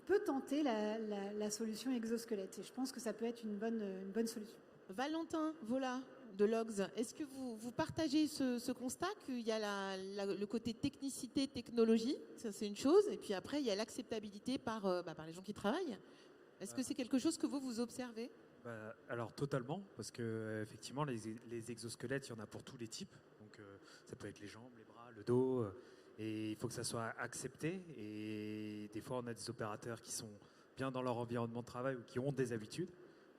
Speaker 9: peut tenter la solution exosquelette. Et je pense que ça peut être une bonne solution.
Speaker 1: Valentin Vola de Logs, est-ce que vous partagez ce constat qu'il y a le côté technicité, technologie, ça c'est une chose, et puis après il y a l'acceptabilité par les gens qui travaillent? Est-ce que c'est quelque chose que vous observez?
Speaker 5: Alors totalement, parce que effectivement les exosquelettes, il y en a pour tous les types. Donc ça peut être les jambes, les bras, le dos, et il faut que ça soit accepté. Et des fois, on a des opérateurs qui sont bien dans leur environnement de travail ou qui ont des habitudes.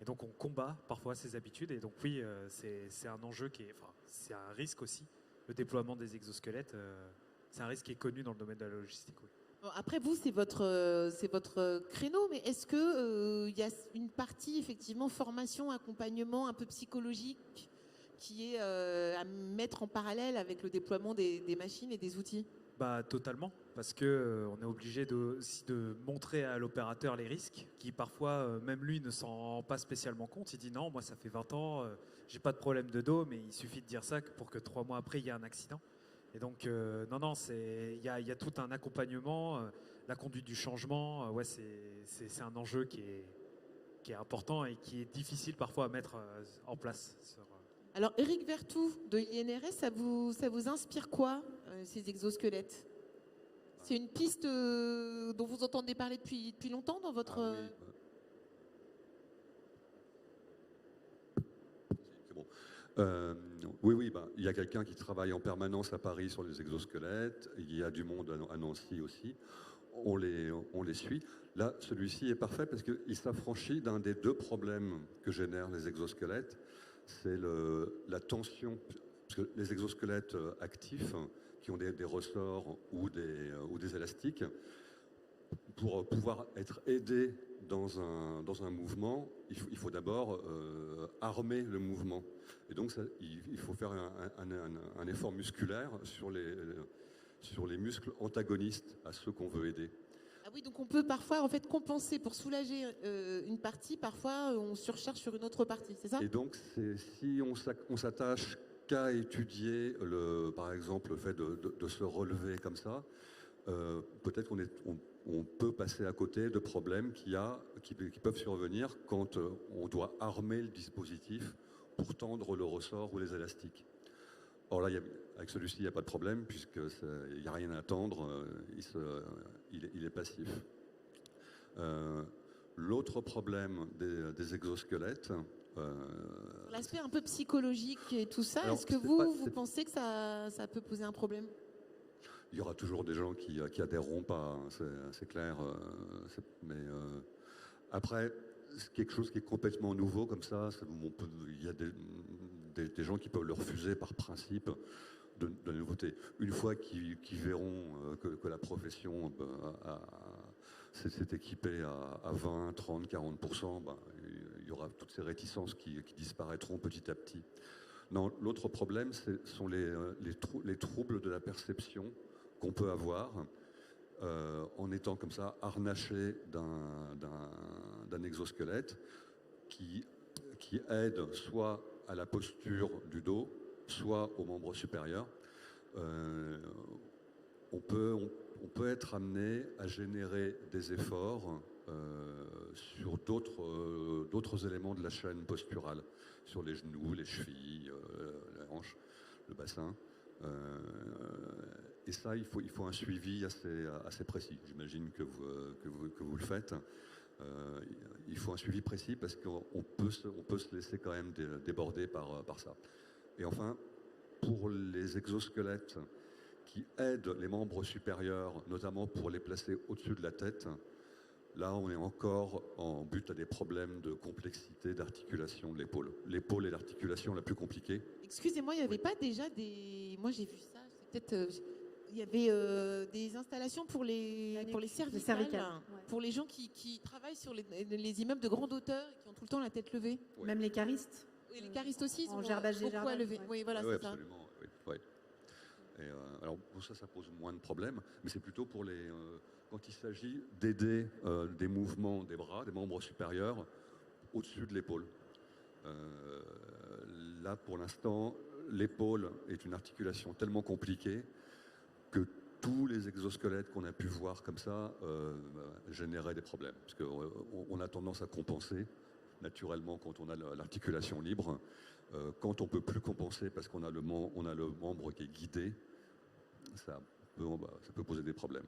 Speaker 5: Et donc, on combat parfois ces habitudes. Et donc, oui, c'est un enjeu c'est un risque aussi. Le déploiement des exosquelettes, c'est un risque qui est connu dans le domaine de la logistique. Oui.
Speaker 1: Bon, après, vous, c'est votre créneau, mais est-ce que y a une partie, effectivement, formation, accompagnement un peu psychologique qui est à mettre en parallèle avec le déploiement des machines et des outils?
Speaker 5: Totalement, parce que on est obligé aussi de montrer à l'opérateur les risques, qui parfois, même lui, ne s'en rend pas spécialement compte. Il dit non, moi ça fait 20 ans, j'ai pas de problème de dos, mais il suffit de dire ça pour que 3 mois après, il y a un accident. Et donc, il y a tout un accompagnement, la conduite du changement, c'est un enjeu qui est important et qui est difficile parfois à mettre en place.
Speaker 1: Alors, Éric Vertou de l'INRS, ça vous inspire quoi, ces exosquelettes? C'est une piste dont vous entendez parler depuis longtemps dans votre...
Speaker 7: C'est bon. Oui, il y a quelqu'un qui travaille en permanence à Paris sur les exosquelettes. Il y a du monde à Nancy aussi. On les suit. Là, celui-ci est parfait parce qu'il s'affranchit d'un des 2 problèmes que génèrent les exosquelettes. C'est la tension. Parce que les exosquelettes actifs, qui ont des ressorts ou des élastiques, pour pouvoir être aidés dans un mouvement, il faut d'abord armer le mouvement. Et donc, il faut faire un effort musculaire sur les muscles antagonistes à ceux qu'on veut aider.
Speaker 1: Ah oui, donc on peut parfois en fait compenser pour soulager une partie, parfois on surcharge sur une autre partie, c'est ça?
Speaker 7: Et donc, si on s'attache qu'à étudier, par exemple, le fait de se relever comme ça, peut-être on peut passer à côté de problèmes qui peuvent survenir quand on doit armer le dispositif pour tendre le ressort ou les élastiques. Or là, avec celui-ci, il n'y a pas de problème puisqu'il n'y a rien à tendre, il est passif. L'autre problème des exosquelettes...
Speaker 1: L'aspect un peu psychologique et tout ça, est-ce que vous pensez que ça peut poser un problème?
Speaker 7: il y aura toujours des gens qui adhéreront pas, hein, c'est clair. Mais après, c'est quelque chose qui est complètement nouveau comme ça. Il y a des gens qui peuvent le refuser par principe de la nouveauté. Une fois qu'ils verront que la profession s'est équipée à 20, 30, 40%, il y aura toutes ces réticences qui disparaîtront petit à petit. Non, l'autre problème, ce sont les troubles de la perception qu'on peut avoir en étant comme ça harnaché d'un exosquelette qui aide soit à la posture du dos, soit aux membres supérieurs. On peut être amené à générer des efforts sur d'autres éléments de la chaîne posturale, sur les genoux, les chevilles, la hanche, le bassin. Et ça, il faut un suivi assez précis. J'imagine que vous le faites. Il faut un suivi précis parce qu'on peut se laisser quand même déborder par ça. Et enfin, pour les exosquelettes qui aident les membres supérieurs, notamment pour les placer au-dessus de la tête, là, on est encore en but à des problèmes de complexité d'articulation de l'épaule. L'épaule est l'articulation la plus compliquée.
Speaker 1: Excusez-moi, il n'y avait pas déjà des... Moi, j'ai vu ça, c'est peut-être... Il y avait des installations pour les cervicales, pour les gens qui travaillent sur les immeubles de grande hauteur et qui ont tout le temps la tête levée.
Speaker 9: Ouais. Même les caristes.
Speaker 1: Et les caristes aussi, ils ont
Speaker 9: beaucoup
Speaker 1: à lever. Oui, voilà, c'est ça.
Speaker 7: Absolument. Oui. Et, alors pour ça pose moins de problèmes, mais c'est plutôt pour quand il s'agit d'aider des mouvements des bras, des membres supérieurs, au-dessus de l'épaule. Là, pour l'instant, l'épaule est une articulation tellement compliquée que tous les exosquelettes qu'on a pu voir comme ça généraient des problèmes. Parce qu'on a tendance à compenser naturellement quand on a l'articulation libre. Quand on ne peut plus compenser parce qu'on a le membre qui est guidé, ça peut poser des problèmes.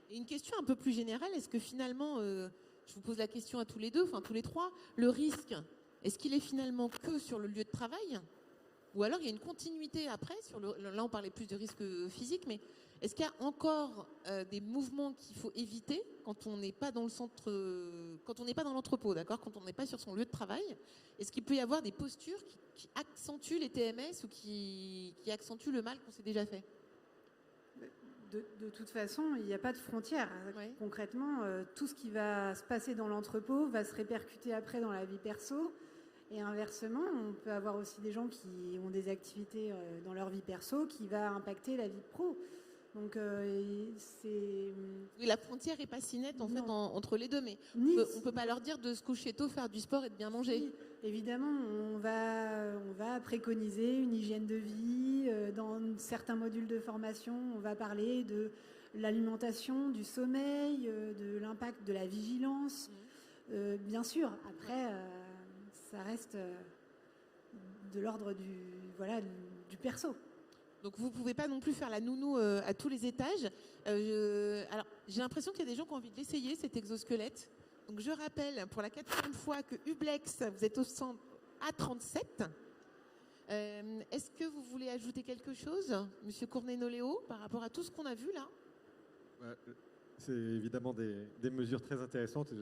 Speaker 1: Et une question un peu plus générale, est-ce que finalement, je vous pose la question à tous les deux, enfin tous les trois, le risque, est-ce qu'il est finalement que sur le lieu de travail ? Ou alors il y a une continuité après, là on parlait plus de risque physique, mais est-ce qu'il y a encore des mouvements qu'il faut éviter quand on n'est pas dans le centre, quand on n'est pas dans l'entrepôt, d'accord ? Quand on n'est pas sur son lieu de travail, est-ce qu'il peut y avoir des postures qui accentuent les TMS ou qui accentuent le mal qu'on s'est déjà fait ?
Speaker 9: De toute façon, il n'y a pas de frontière.
Speaker 1: Ouais.
Speaker 9: Concrètement, tout ce qui va se passer dans l'entrepôt va se répercuter après dans la vie perso. Et inversement, on peut avoir aussi des gens qui ont des activités dans leur vie perso qui va impacter la vie pro. Donc c'est...
Speaker 1: Oui, la frontière n'est pas si nette en fait entre les deux, mais on ne peut pas leur dire de se coucher tôt, faire du sport et de bien manger.
Speaker 9: Oui, évidemment, on va préconiser une hygiène de vie. Dans certains modules de formation, on va parler de l'alimentation, du sommeil, de l'impact de la vigilance. Bien sûr, après... ça reste de l'ordre du perso.
Speaker 1: Donc vous ne pouvez pas non plus faire la nounou à tous les étages. Alors j'ai l'impression qu'il y a des gens qui ont envie de l'essayer, cet exosquelette. Donc je rappelle pour la 4e fois que Hublex, vous êtes au centre A37. Est-ce que vous voulez ajouter quelque chose, Monsieur Cournenoléo, par rapport à tout ce qu'on a vu là ?
Speaker 6: C'est évidemment des mesures très intéressantes.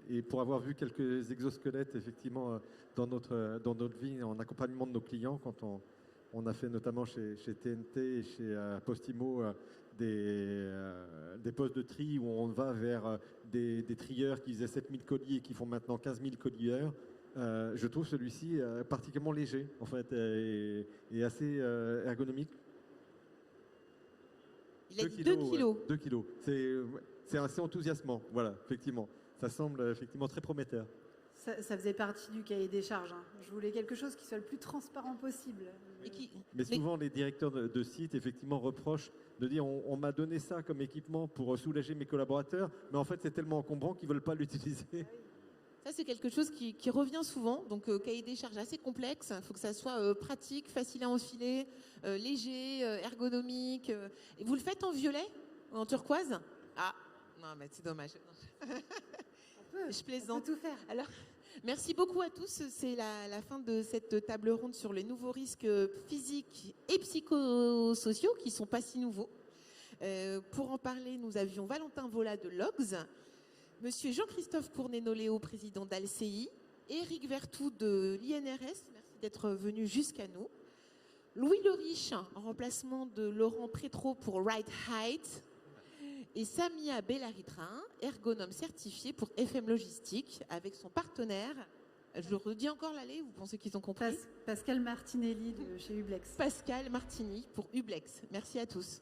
Speaker 6: Et pour avoir vu quelques exosquelettes, effectivement, dans notre vie, en accompagnement de nos clients, quand on a fait notamment chez TNT et chez Postimo des postes de tri où on va vers des trieurs qui faisaient 7000 colis et qui font maintenant 15 000 colis heure. Je trouve celui-ci particulièrement léger, en fait, et assez ergonomique.
Speaker 1: Il a dit 2 kilos.
Speaker 6: 2 kilos. C'est assez enthousiasmant, voilà, effectivement. Ça semble effectivement très prometteur.
Speaker 9: Ça faisait partie du cahier des charges. Hein. Je voulais quelque chose qui soit le plus transparent possible.
Speaker 6: Mais souvent, les directeurs de site, effectivement, reprochent de dire on m'a donné ça comme équipement pour soulager mes collaborateurs, mais en fait, c'est tellement encombrant qu'ils ne veulent pas l'utiliser.
Speaker 1: Ça, c'est quelque chose qui revient souvent. Donc, cahier des charges assez complexe. Il faut que ça soit pratique, facile à enfiler, léger, ergonomique. Et vous le faites en violet ou en turquoise ? Ah, non, mais c'est dommage. Je plaisante.
Speaker 9: On peut tout faire.
Speaker 1: Alors, merci beaucoup à tous. C'est la fin de cette table ronde sur les nouveaux risques physiques et psychosociaux qui ne sont pas si nouveaux. Pour en parler, nous avions Valentin Vola de Logs, Monsieur Jean-Christophe Cournay-Noléo, président d'Alci, Éric Vertou de l'INRS, merci d'être venu jusqu'à nous, Louis Leriche, en remplacement de Laurent Prétro pour Right Height, et Samia Bellaridrin, ergonome certifié pour FM Logistique, avec son partenaire. Je le redis encore l'allée, vous pensez qu'ils ont compris?
Speaker 9: Pascal Martinelli de chez Ublex.
Speaker 1: Pascal Martini pour Ublex. Merci à tous.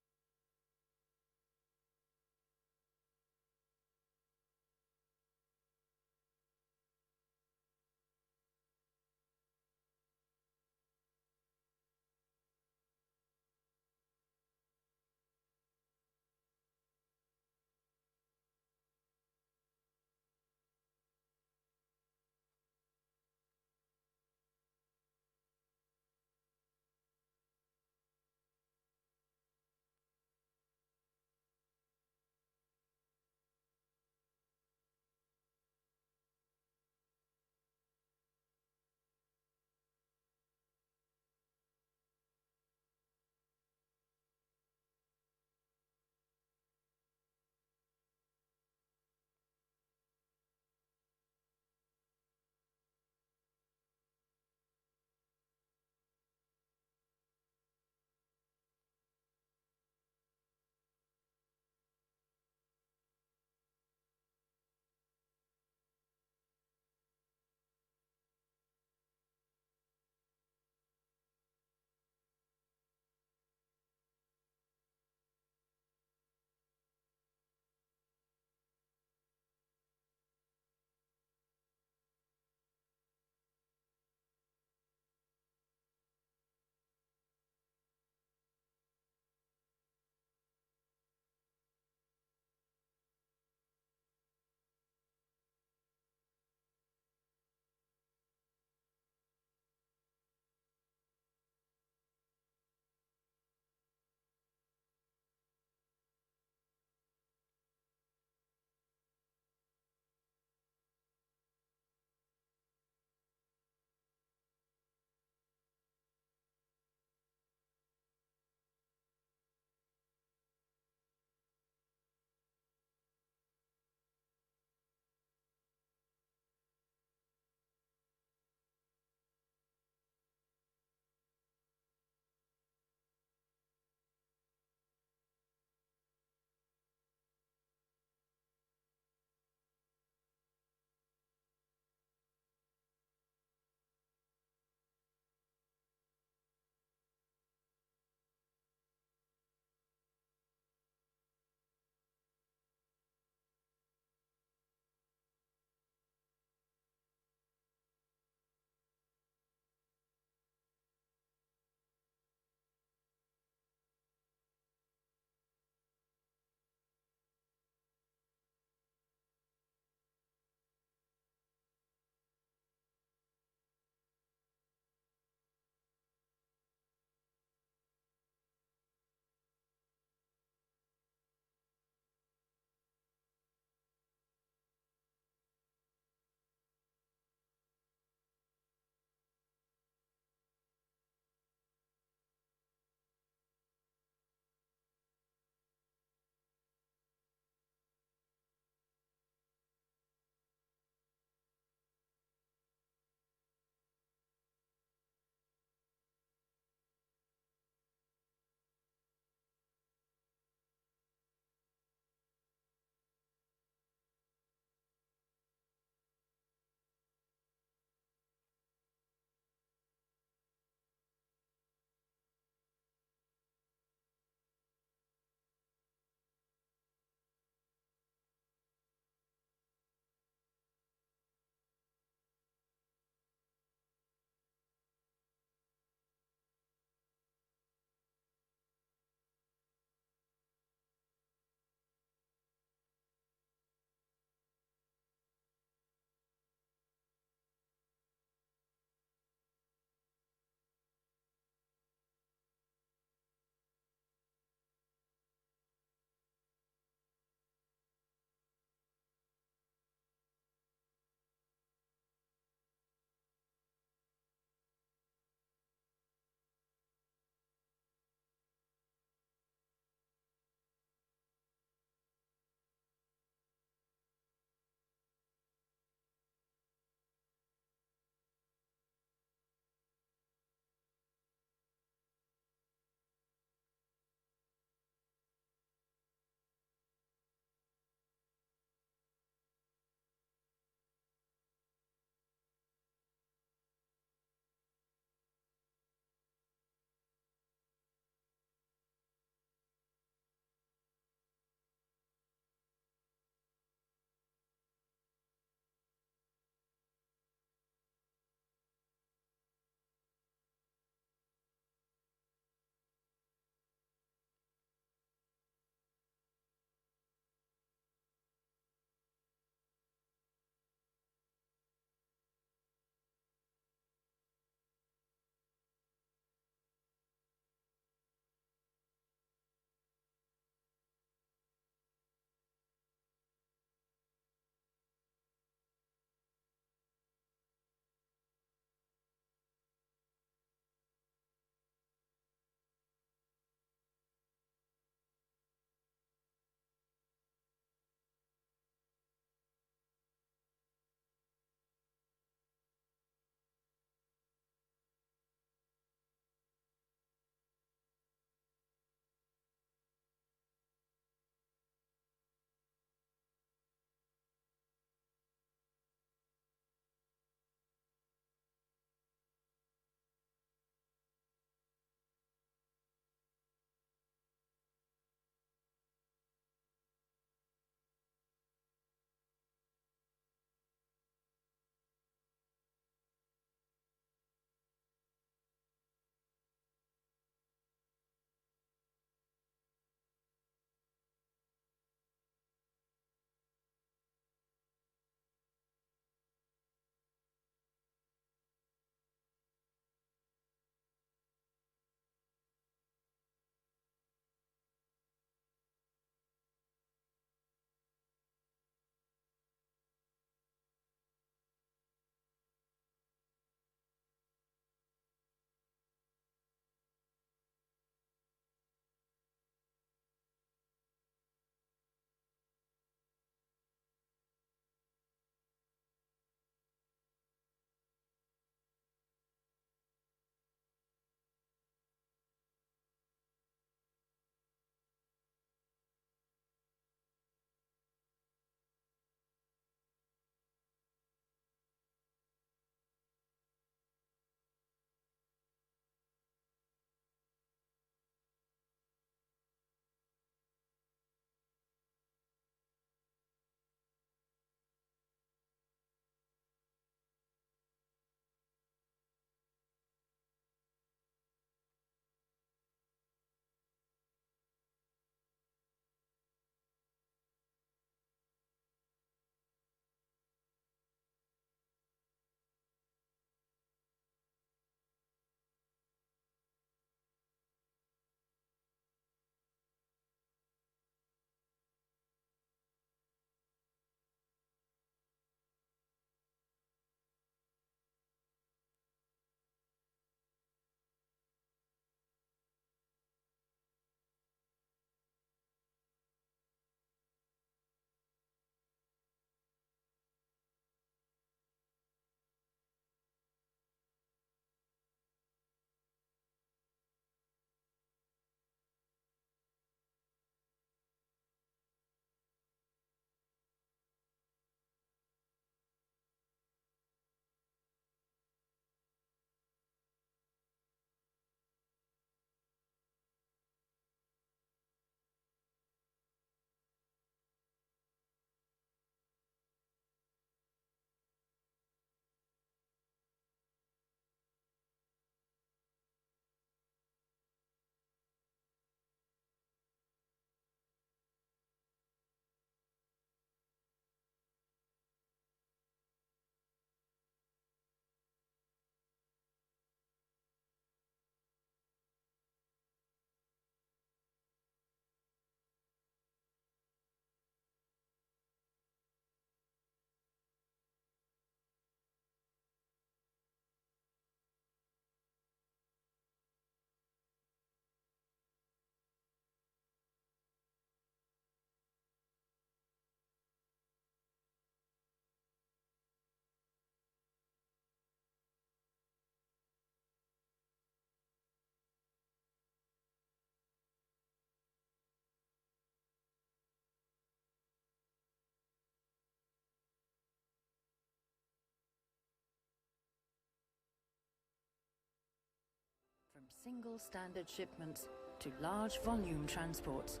Speaker 4: single standard shipments to large volume transports,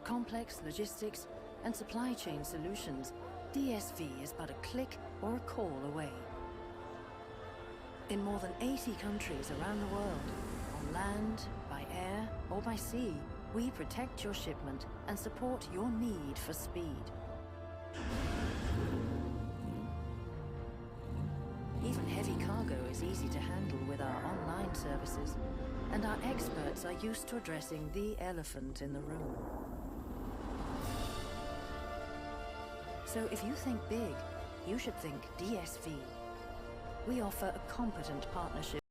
Speaker 4: complex logistics and supply chain solutions, DSV is but a click or a call away. In more than 80 countries around the world, on land, by air or by sea, we protect your shipment and support your need for speed. Even heavy cargo is easy to handle with our online services, and our experts are used to addressing the elephant in the room. So if you think big, you should think DSV. We offer a competent partnership